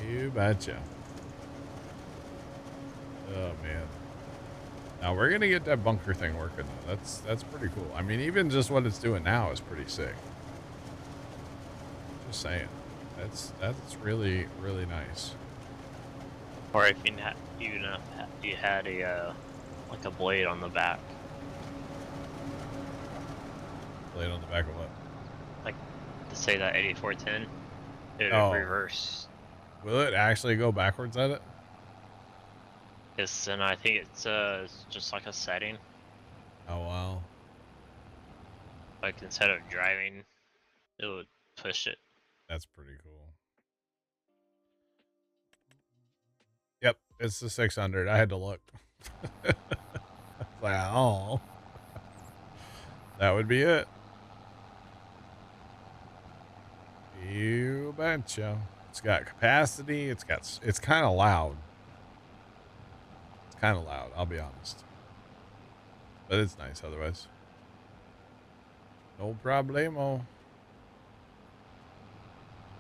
You betcha. Oh man. Now we're gonna get that bunker thing working though. That's pretty cool. I mean, even just what it's doing now is pretty sick. Just saying. That's really, really nice. Or if you had a like a blade on the back. Blade on the back of what? Like, to say that 8410, it would reverse. Will it actually go backwards at it? Yes, and I think it's just like a setting. Oh wow. Like, instead of driving, it would push it. That's pretty cool. It's the 600. I had to look. Like, oh, that would be it. You betcha. It's got capacity. It's kind of loud. It's kind of loud, I'll be honest. But it's nice otherwise. No problemo.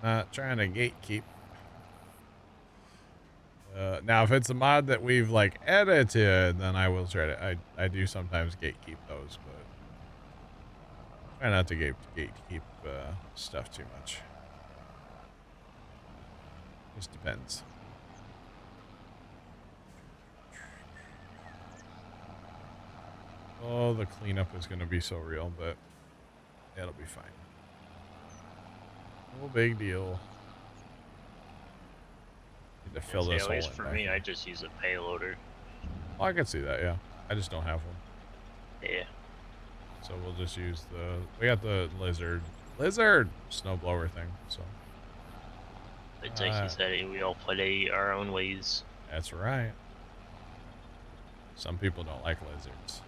Not trying to gatekeep. Now, if it's a mod that we've like edited, then I will try to. I do sometimes gatekeep those, but try not to gatekeep stuff too much. Just depends. Oh, the cleanup is going to be so real, but it'll be fine. No big deal. Need to fill this hole in for back me, here. I just use a payloader. Oh, I can see that, yeah. I just don't have one. Yeah. So we'll just use we got the lizard snowblower thing, so. It's like you said, we all play our own ways. That's right. Some people don't like lizards.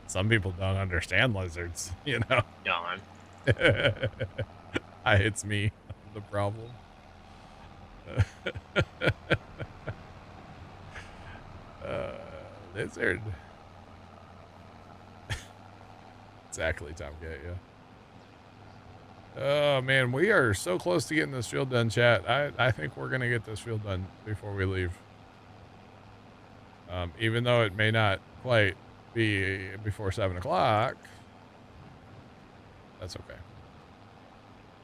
Some people don't understand lizards, you know? Gone. It's me, the problem. Lizard. Exactly, Tom Gate, yeah. Oh, man, we are so close to getting this field done, chat. I think we're going to get this field done before we leave. Even though it may not quite be before 7 o'clock. That's okay.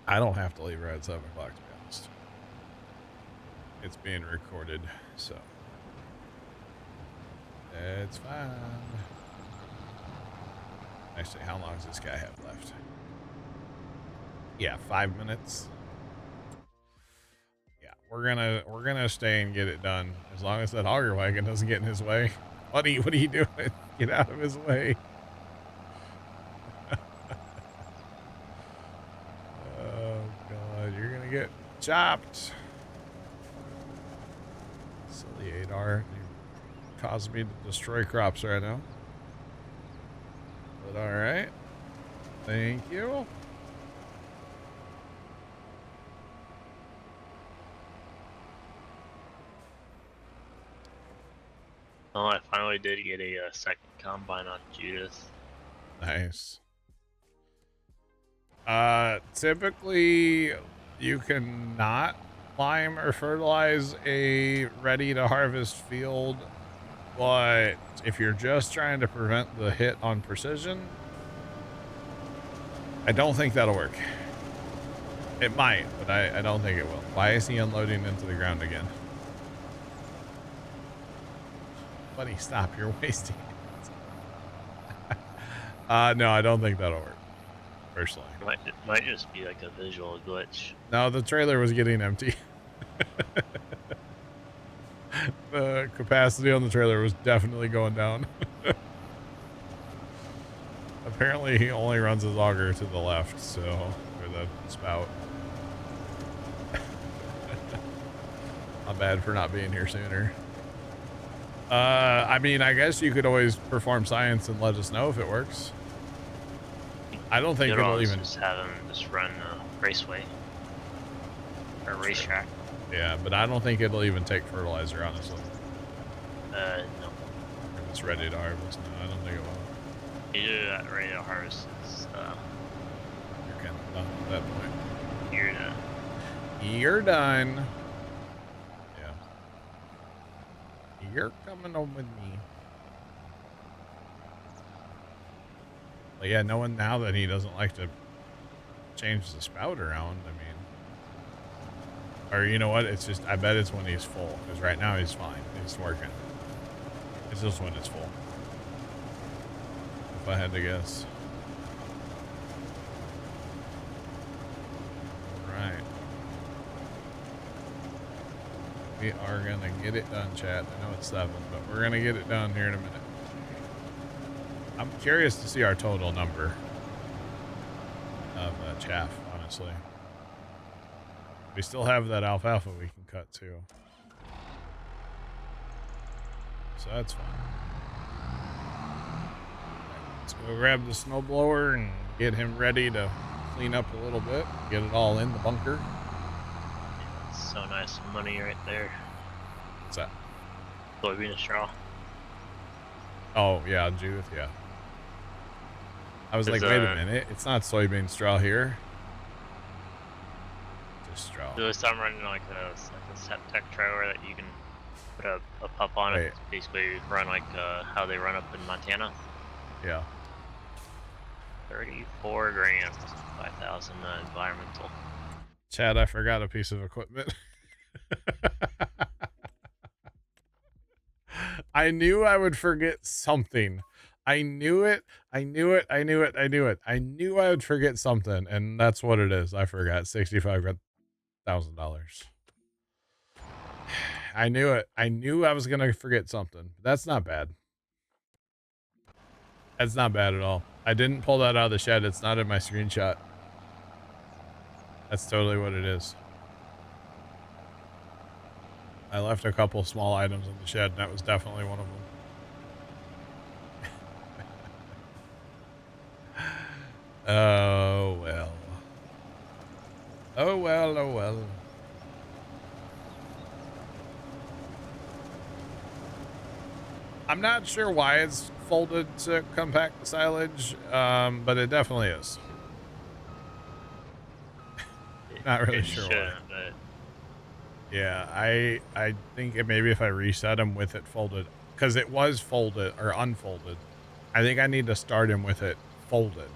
I don't have to leave right at 7 o'clock, to be honest. It's being recorded, so. It's fine. Actually, how long does this guy have left? Yeah, 5 minutes. Yeah, we're gonna stay and get it done as long as that auger wagon doesn't get in his way. What are you doing? Get out of his way. Oh God, you're gonna get chopped. Silly Adar, you caused me to destroy crops right now. But all right, thank you. Oh, I finally did get a second combine on Judith. Nice. Typically you cannot lime or fertilize a ready to harvest field, but if you're just trying to prevent the hit on precision, I don't think that'll work. It might, but I don't think it will. Why is he unloading into the ground again? Buddy, stop, you're wasting it. No, I don't think that'll work, personally. It might just be like a visual glitch. No, the trailer was getting empty. The capacity on the trailer was definitely going down. Apparently he only runs his auger to the left, so, or the spout. Not bad for not being here sooner. I mean, I guess you could always perform science and let us know if it works. I don't think it'll even just have him just run a raceway or racetrack. Yeah, but I don't think it'll even take fertilizer, honestly. No. If it's ready to harvest, no, I don't think it will. You do that ready to harvest is You're kind of done at that point. you're done. You're done. Yeah. You're coming home with me. But yeah, knowing now that he doesn't like to change the spout around, I mean, or you know what? It's just, I bet it's when he's full, because right now he's fine. He's working. It's just when it's full. If I had to guess. Right. We are gonna get it done, chat. I know it's 7, but we're gonna get it done here in a minute. I'm curious to see our total number of chaff, honestly. We still have that alfalfa we can cut too. so that's fine. Let's go grab the snowblower and get him ready to clean up a little bit. Get it all in the bunker. Yeah, that's so nice money right there. What's that? Soybean straw. Oh, yeah, Judith, yeah. I was like, wait a minute. It's not soybean straw here. Just straw. So I'm running like a Septec trailer that you can put a pup on it. Basically run like how they run up in Montana. Yeah. 34 grand, 5,000 environmental. Chad, I forgot a piece of equipment. I knew I would forget something. I knew it. I knew it. I knew it. I knew it. I knew I would forget something, and that's what it is. I forgot $65,000. I knew it. I knew I was gonna forget something. That's not bad. That's not bad at all. I didn't pull that out of the shed. It's not in my screenshot. That's totally what it is. I left a couple small items in the shed, and that was definitely one of them. Oh, well. Oh, well, oh, well. I'm not sure why it's folded to compact the silage, but it definitely is. Not really sure why. But... Yeah, I think maybe if I reset him with it folded, because it was folded or unfolded, I think I need to start him with it folded,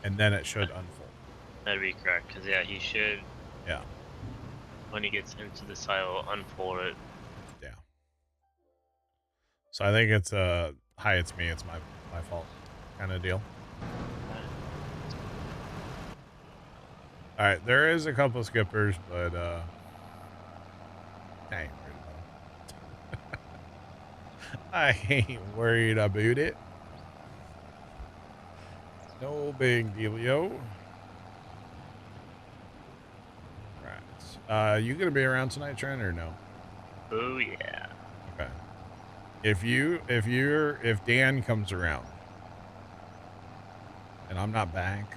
and then it should unfold. That'd be correct, because yeah, he should. Yeah. When he gets into the silo, unfold it. Yeah. So I think it's hi, it's me, it's my fault kind of deal. All right, there is a couple skippers, but I ain't worried about it. I ain't worried about it. No big dealio. Right. You gonna be around tonight, Trent, or no? Oh yeah. Okay. If Dan comes around and I'm not back,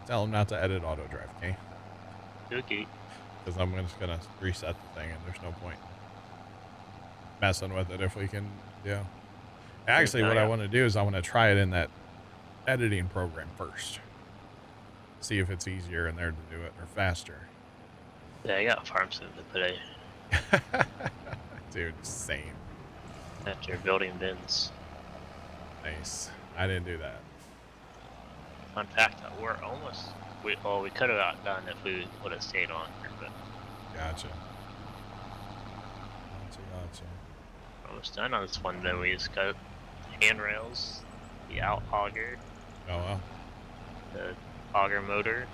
tell him not to edit auto drive, okay? Okay. Because I'm just gonna reset the thing, and there's no point messing with it if we can. Yeah. Actually, what I want to do is I want to try it in that editing program first. See if it's easier in there to do it or faster. Yeah, I got farm sim to today. Dude, same. After building bins. Nice. I didn't do that. Fun fact, we're almost. We could have got done if we would have stayed on here, but. Gotcha. Almost done on this one. Then we just got handrails, the out auger. Oh wow. The auger motor.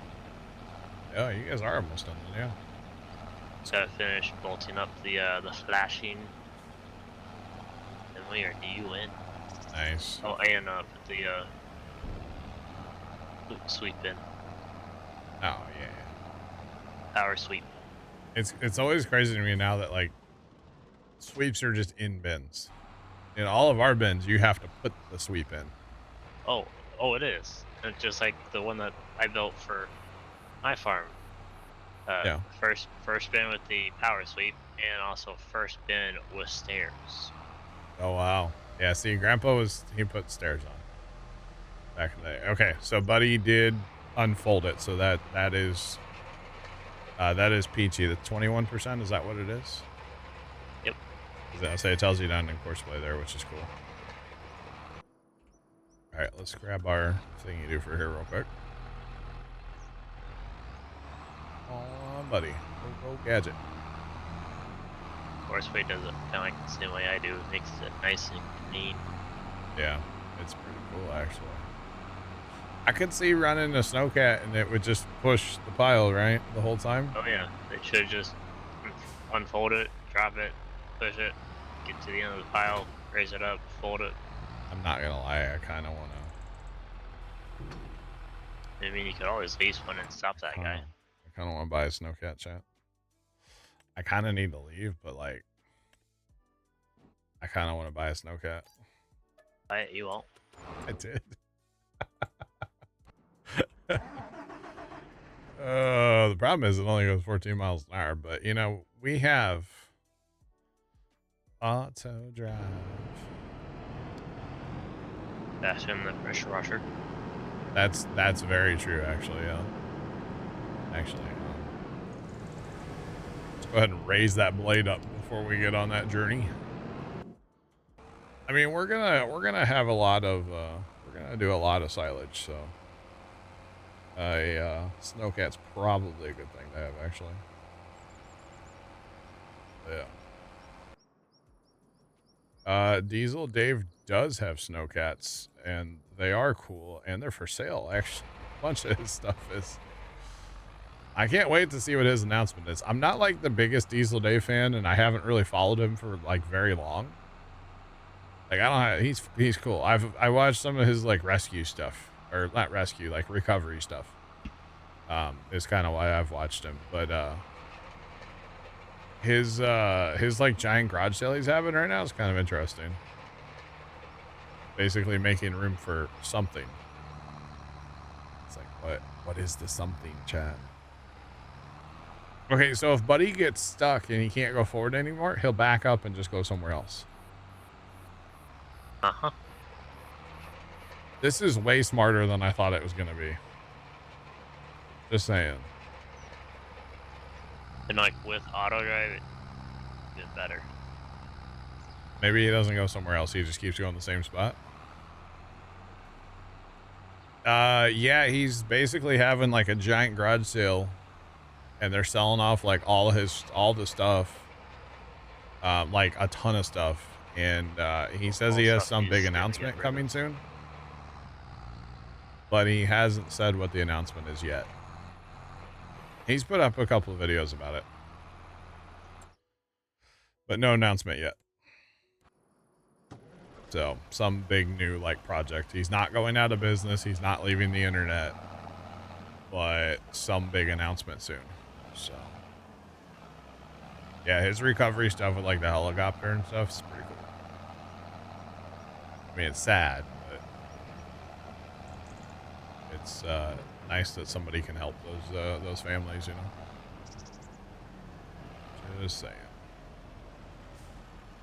Yeah, you guys are almost done then, yeah. Just gotta finish bolting up the flashing. And we are DUN. Nice. Oh, and put the sweep in. Oh yeah. Power sweep. It's always crazy to me now that like sweeps are just in bins. In all of our bins, you have to put the sweep in. Oh, it is. It's just like the one that I built for my farm. Yeah. First bin with the power sweep, and also first bin with stairs. Oh wow. Yeah. See, Grandpa he put stairs on back in the day. Okay, so Buddy did unfold it, so that is peachy. The 21%, is that what it is? Yep. I'll say it tells you down in course play there, which is cool. All right, let's grab our thing you do for here real quick. Oh, Buddy, go gadget. Course play does it kind of like the same way I do. It makes it nice and clean. Yeah, it's pretty cool actually. I could see running a snowcat and it would just push the pile, right? The whole time? Oh yeah, it should just unfold it, drop it, push it, get to the end of the pile, raise it up, fold it. I'm not gonna lie, I kind of want to. I mean, you could always lease one and stop that guy. I kind of want to buy a snowcat, chat. I kind of need to leave, but like, I kind of want to buy a snowcat. Buy it, you won't. I did. The problem is it only goes 14 miles an hour, but you know, we have auto drive. That's in the pressure washer. That's very true, actually. Yeah. Actually, let's go ahead and raise that blade up before we get on that journey. I mean, we're gonna have a lot of we're gonna do a lot of silage, so a snowcat's probably a good thing to have, actually. Yeah. Diesel Dave does have snowcats, and they are cool, and they're for sale. Actually, a bunch of his stuff is. I can't wait to see what his announcement is. I'm not like the biggest Diesel Dave fan, and I haven't really followed him for like very long. Like I don't have, he's cool. I watched some of his like rescue stuff, or not rescue, like recovery stuff. Is kind of why I've watched him, but his like giant garage sale he's having right now is kind of interesting. Basically making room for something. It's like what is the something, chat? Okay, so if Buddy gets stuck and he can't go forward anymore, he'll back up and just go somewhere else. Uh-huh. This is way smarter than I thought it was going to be. Just saying. And like with auto drive, it gets better. Maybe he doesn't go somewhere else. He just keeps going the same spot. Yeah, he's basically having like a giant garage sale, and they're selling off like all the stuff, like a ton of stuff. And he says he has some big announcement coming soon, but he hasn't said what the announcement is yet. He's put up a couple of videos about it, but no announcement yet. So some big new like project. He's not going out of business. He's not leaving the internet, but some big announcement soon. So yeah, his recovery stuff with like the helicopter and stuff is pretty cool. I mean, it's sad, but it's nice that somebody can help those families, you know. Just saying.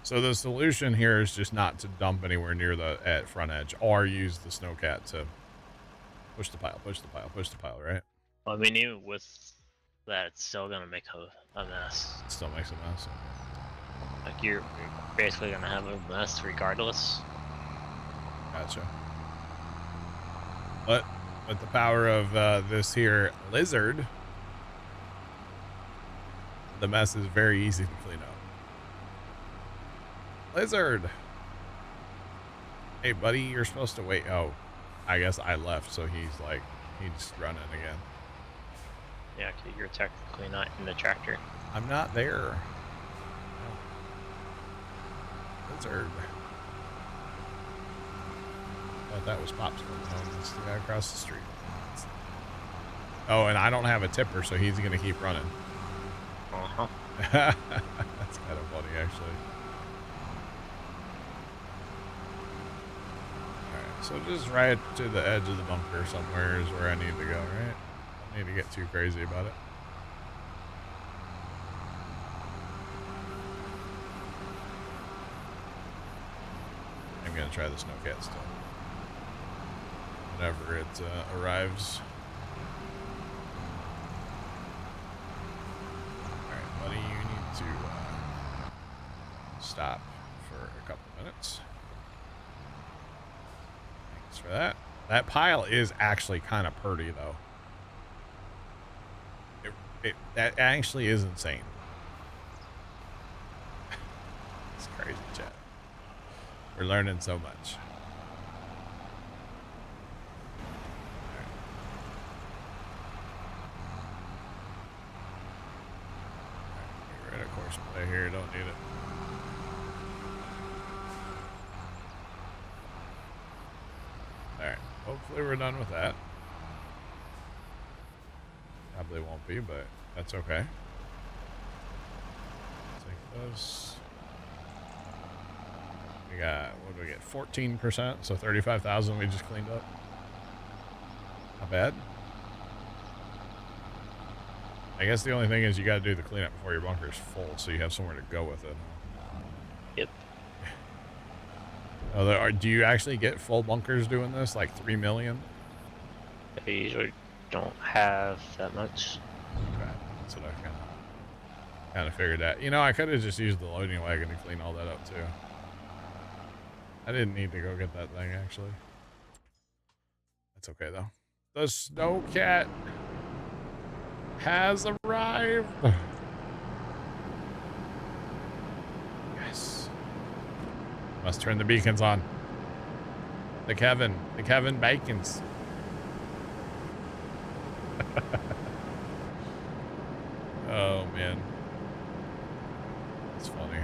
So the solution here is just not to dump anywhere near the front edge, or use the snowcat to push the pile, right? Well, I mean, even with that, it's still gonna make a mess. It still makes a mess. Like you're basically gonna have a mess regardless. Gotcha. But with the power of this here lizard, the mess is very easy to clean up. Lizard! Hey, buddy, you're supposed to wait. Oh, I guess I left, so he's running again. Yeah, cause you're technically not in the tractor. I'm not there. Lizard. Oh, that was Pops. No, it's the guy across the street. Oh, and I don't have a tipper, so he's gonna keep running. Uh-huh. That's kind of funny, actually. Alright, so just right to the edge of the bunker somewhere is where I need to go, right? Don't need to get too crazy about it. I'm gonna try the snowcat still. Whenever it arrives. Alright, buddy, you need to stop for a couple minutes. Thanks for that. That pile is actually kind of pretty, though. That actually is insane. It's crazy, chat. We're learning so much. Get rid of course play here. Don't need it. Alright. Hopefully we're done with that. Probably won't be, but that's okay. Take those. We got, what do we get? 14%, so 35,000 we just cleaned up. Not bad. I guess the only thing is you got to do the cleanup before your bunker's full, so you have somewhere to go with it. Yep. Do you actually get full bunkers doing this, like 3 million? I usually don't have that much. Okay, that's what I kind of figured that. You know, I could have just used the loading wagon to clean all that up too. I didn't need to go get that thing actually. That's okay though. The snowcat has arrived. Yes. Must turn the beacons on. The Kevin Bacons. Oh man. That's funny.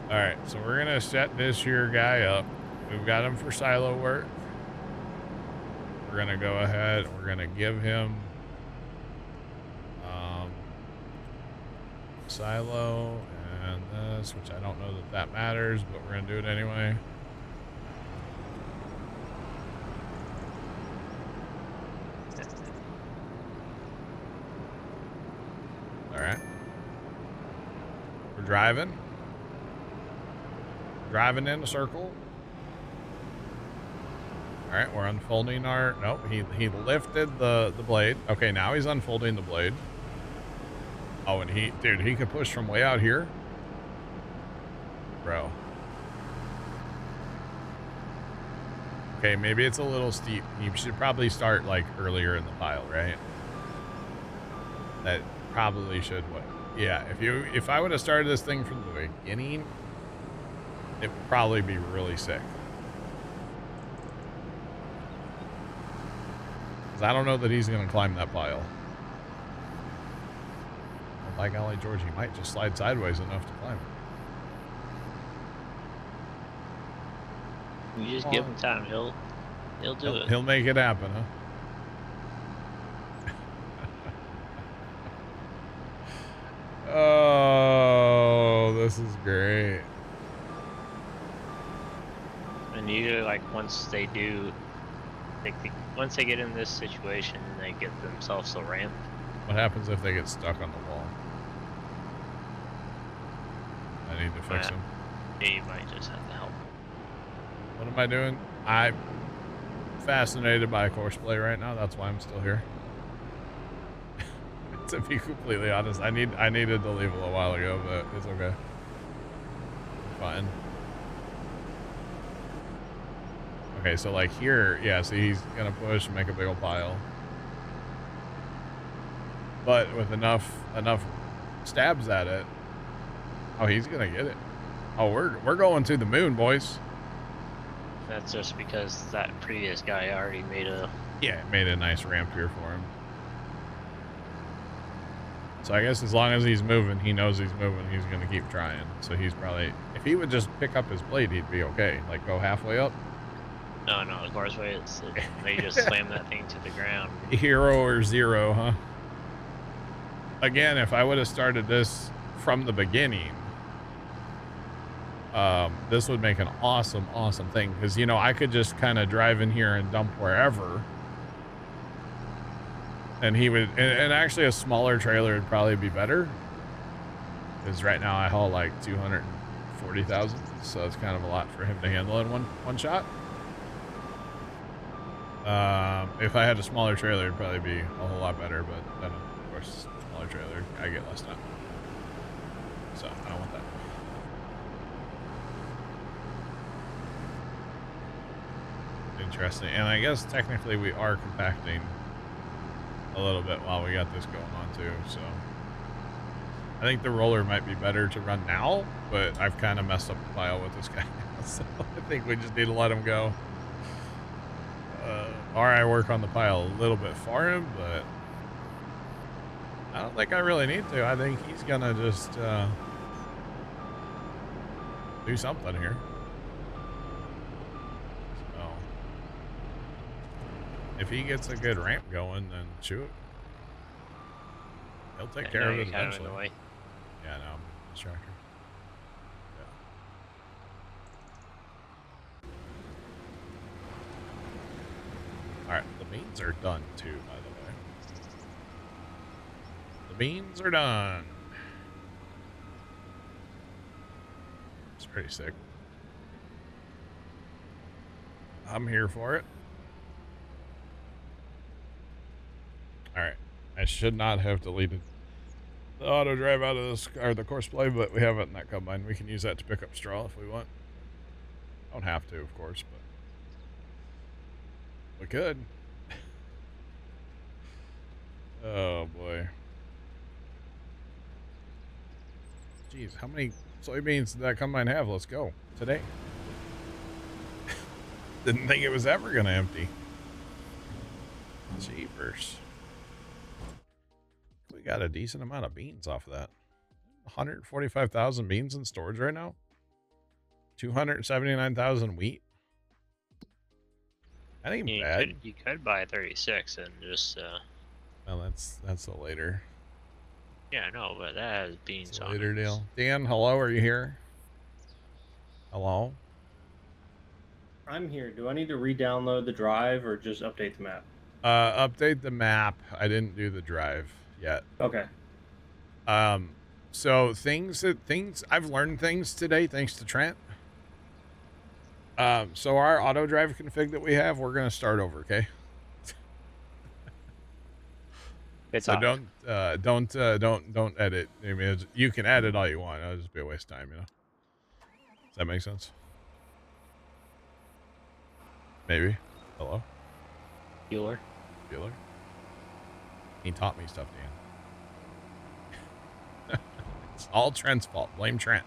Alright, so we're gonna set this here guy up. We've got him for silo work. We're gonna go ahead, we're gonna give him silo and this, which I don't know that matters, but we're gonna do it anyway. All right, we're driving in a circle. All right, we're unfolding our, nope, he lifted the blade. Okay, now he's unfolding the blade. Oh, and dude, he could push from way out here. Bro. Okay, maybe it's a little steep. You should probably start like earlier in the pile, right? That probably should what? Yeah, if I would have started this thing from the beginning, it would probably be really sick. Because I don't know that he's going to climb that pile. By golly, George, he might just slide sideways enough to climb it. You just give him time, he'll do it. He'll make it happen, huh? Oh, this is great. And usually, like, once they get in this situation and they get themselves a ramp. What happens if they get stuck on the wall? I need to fix them. Yeah, you might just have to help. What am I doing? I'm fascinated by Courseplay right now. That's why I'm still here. To be completely honest, I needed to leave a little while ago, but it's okay. Fine. Okay, so like here, yeah, see, he's gonna push and make a big old pile. But with enough stabs at it, oh, he's gonna get it. Oh, we're going to the moon, boys. That's just because that previous guy already made a nice ramp here for him. So I guess as long as he's moving, he knows he's moving, he's gonna keep trying. So he's probably, if he would just pick up his blade, he'd be okay. Like go halfway up. No, the course way it's they just slam that thing to the ground. Hero or zero, huh? Again, if I would have started this from the beginning, this would make an awesome thing. Because, you know, I could just kind of drive in here and dump wherever. And he would, and actually a smaller trailer would probably be better. Because right now I haul like 240,000. So it's kind of a lot for him to handle in one shot. If I had a smaller trailer, it'd probably be a whole lot better. But then, of course, smaller trailer, I get less time. So I don't want that. Interesting. And I guess technically we are compacting a little bit while we got this going on too. So I think the roller might be better to run now, but I've kind of messed up the pile with this guy. So I think we just need to let him go. Or I work on the pile a little bit for him, but I don't think I really need to. I think he's gonna just do something here. So if he gets a good ramp going, then shoot, he'll take care of it eventually. Kind of in the way. Yeah, no, I'm a distractor. beans are done too, by the way. The beans are done. It's pretty sick. I'm here for it. Alright. I should not have deleted the auto drive out of this, or the course play, but we have it in that combine. We can use that to pick up straw if we want. Don't have to, of course, but we could. Oh boy. Jeez, how many soybeans did that combine have? Let's go. Today. Didn't think it was ever gonna empty. Jeepers. We got a decent amount of beans off of that. 145,000 beans in storage right now. 279,000 wheat. That ain't bad. You could buy 36 and just. Well, that's a later. Yeah, I know, but that has beans on it. Later deal. Dan, hello. Are you here? Hello. I'm here. Do I need to re-download the drive or just update the map? Update the map. I didn't do the drive yet. Okay. So things I've learned things today thanks to Trent. So our auto drive config that we have, we're gonna start over, okay? So don't edit. I mean, you can edit all you want. It'll just be a waste of time, you know. Does that make sense? Maybe. Hello? Bueller. He taught me stuff, Dan. It's all Trent's fault. Blame Trent.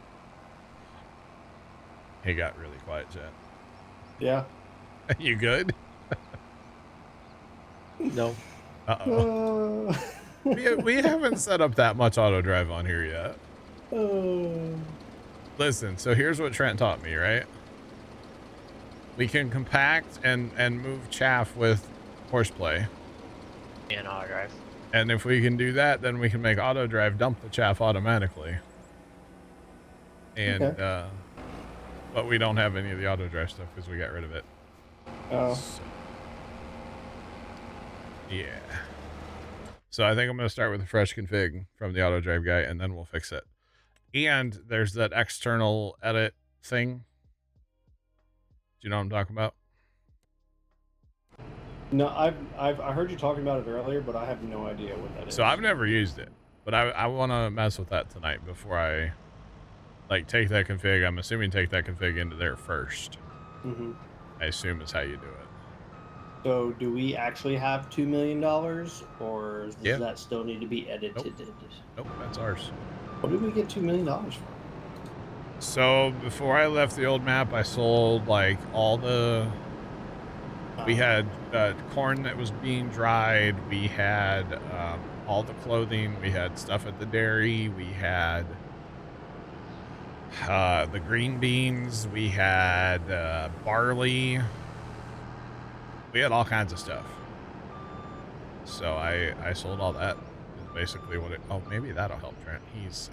He got really quiet, chat. Yeah. You good? No. Uh-oh. We haven't set up that much auto drive on here yet. Listen, so here's what Trent taught me, right? We can compact and move chaff with horseplay. And auto drive. And if we can do that, then we can make auto drive dump the chaff automatically. And, okay. But we don't have any of the auto drive stuff because we got rid of it. Oh. So, yeah. So I think I'm going to start with a fresh config from the auto drive guy, and then we'll fix it. And there's that external edit thing. Do you know what I'm talking about? No, I heard you talking about it earlier, but I have no idea what that is. So I've never used it, but I want to mess with that tonight before I take that config. I'm assuming take that config into there first. Mm-hmm. I assume is how you do it. So do we actually have $2 million, or does that still need to be edited? Nope, that's ours. What did we get $2 million for? So before I left the old map, I sold all the. We had corn that was being dried. We had all the clothing. We had stuff at the dairy. We had the green beans. We had barley. We had all kinds of stuff. So I sold all that. Is basically what it. Oh, maybe that'll help Trent.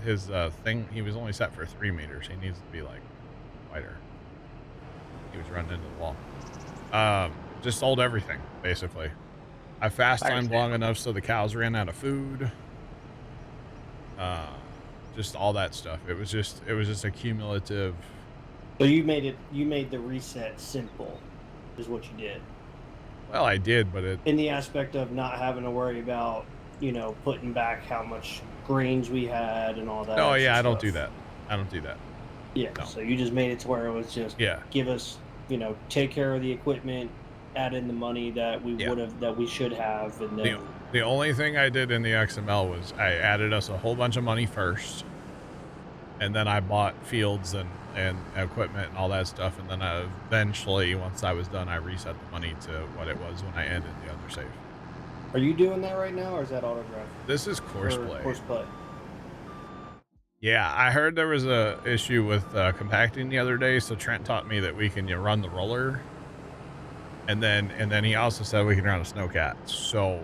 His thing. He was only set for 3 meters. He needs to be wider. He was running into the wall. Just sold everything basically. I fast timed long enough so the cows ran out of food. Just all that stuff. It was just a cumulative. So you made the reset simple, is what you did. Well, I did, but in the aspect of not having to worry about, putting back how much grains we had and all that. Oh yeah, I stuff. don't do that. Yeah. No. So you just made it to where it was just give us, take care of the equipment, add in the money that we should have, and then the only thing I did in the XML was I added us a whole bunch of money first, and then I bought fields and equipment and all that stuff, and then eventually, once I was done, I reset the money to what it was when I ended the other save. Are you doing that right now, or is that auto drive? This is course play. Course play. Yeah, I heard there was a issue with compacting the other day, so Trent taught me that we can run the roller, and then he also said we can run a snowcat. So,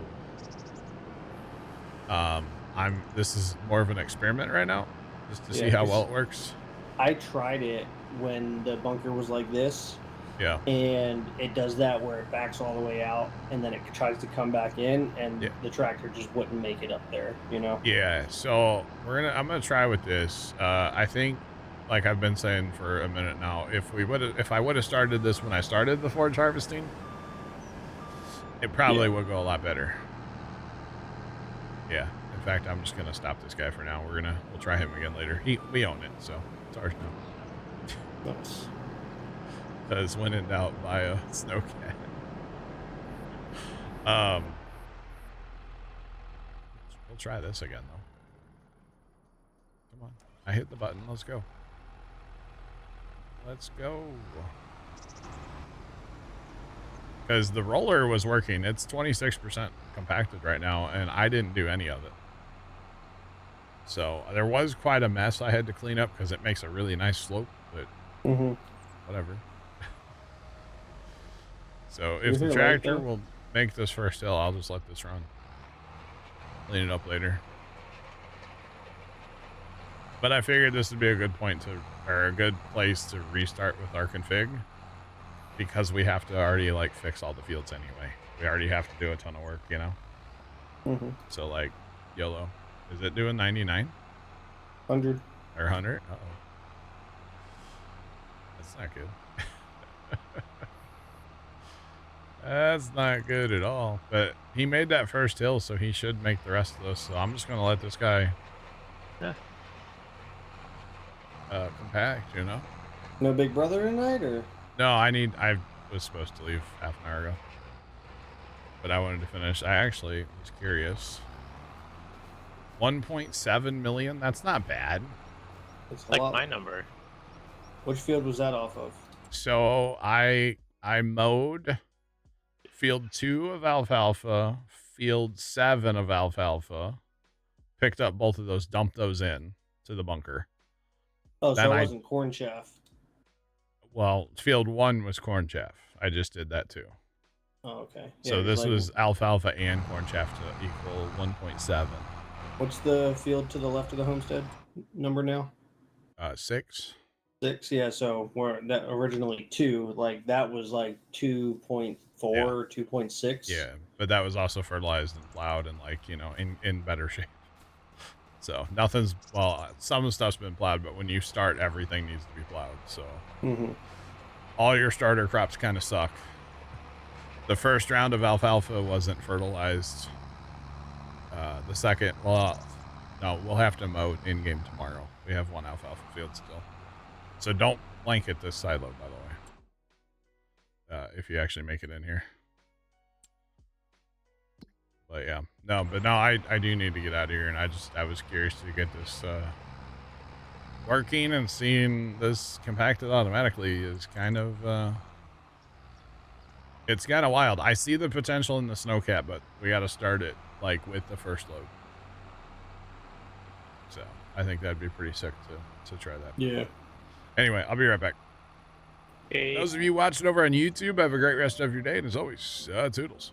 this is more of an experiment right now, just to see how well it works. I tried it when the bunker was like this, Yeah. And it does that where it backs all the way out, and then it tries to come back in, and the tractor just wouldn't make it up there, you know? Yeah, so I'm gonna try with this. I think, like I've been saying for a minute now, if I would have started this when I started the forage harvesting, it probably would go a lot better. Yeah. In fact, I'm just gonna stop this guy for now. We'll try him again later. We own it, so it's ours now. Nice. Because when in doubt, buy a snowcat. We'll try this again though. Come on, I hit the button. Let's go. Let's go. Because the roller was working. It's 26% compacted right now, and I didn't do any of it. So there was quite a mess I had to clean up because it makes a really nice slope, but whatever. So if the tractor will make this first hill, I'll just let this run. Clean it up later. But I figured this would be a good a good place to restart with our config, because we have to already like fix all the fields anyway. We already have to do a ton of work, you know? So like, YOLO. Is it doing 99? 100. Or 100? Uh-oh. That's not good. That's not good at all. But he made that first hill, so he should make the rest of this. So I'm just going to let this guy compact, you know? No big brother tonight, or? No, I was supposed to leave half an hour ago. But I wanted to finish. I actually was curious. 1.7 million? That's not bad. It's like my number. Which field was that off of? So I mowed field 2 of alfalfa, field 7 of alfalfa, picked up both of those, dumped those in to the bunker. Oh, so it wasn't corn chaff. Well, field 1 was corn chaff. I just did that too. Oh, okay. Yeah, so this was alfalfa and corn chaff to equal 1.7. What's the field to the left of the homestead number now? 6. 6, yeah. So we're that originally 2, like that was like 2.4 or 2.6. Yeah, but that was also fertilized and plowed and like, you know, in better shape. So nothing's, well, some of the stuff's been plowed, but when you start, everything needs to be plowed. So all your starter crops kind of suck. The first round of alfalfa wasn't fertilized. The second, well, no, we'll have to mow in game tomorrow. We have 1 alfalfa field still. So don't blanket this silo, by the way. If you actually make it in here. But yeah, no, I do need to get out of here, and I was curious to get this working, and seeing this compacted automatically is kind of it's kind of wild. I see the potential in the snowcat, but we got to start it like with the first load. So I think that'd be pretty sick to try that. Yeah. Anyway, I'll be right back. Hey. Those of you watching over on YouTube, have a great rest of your day, and as always, toodles.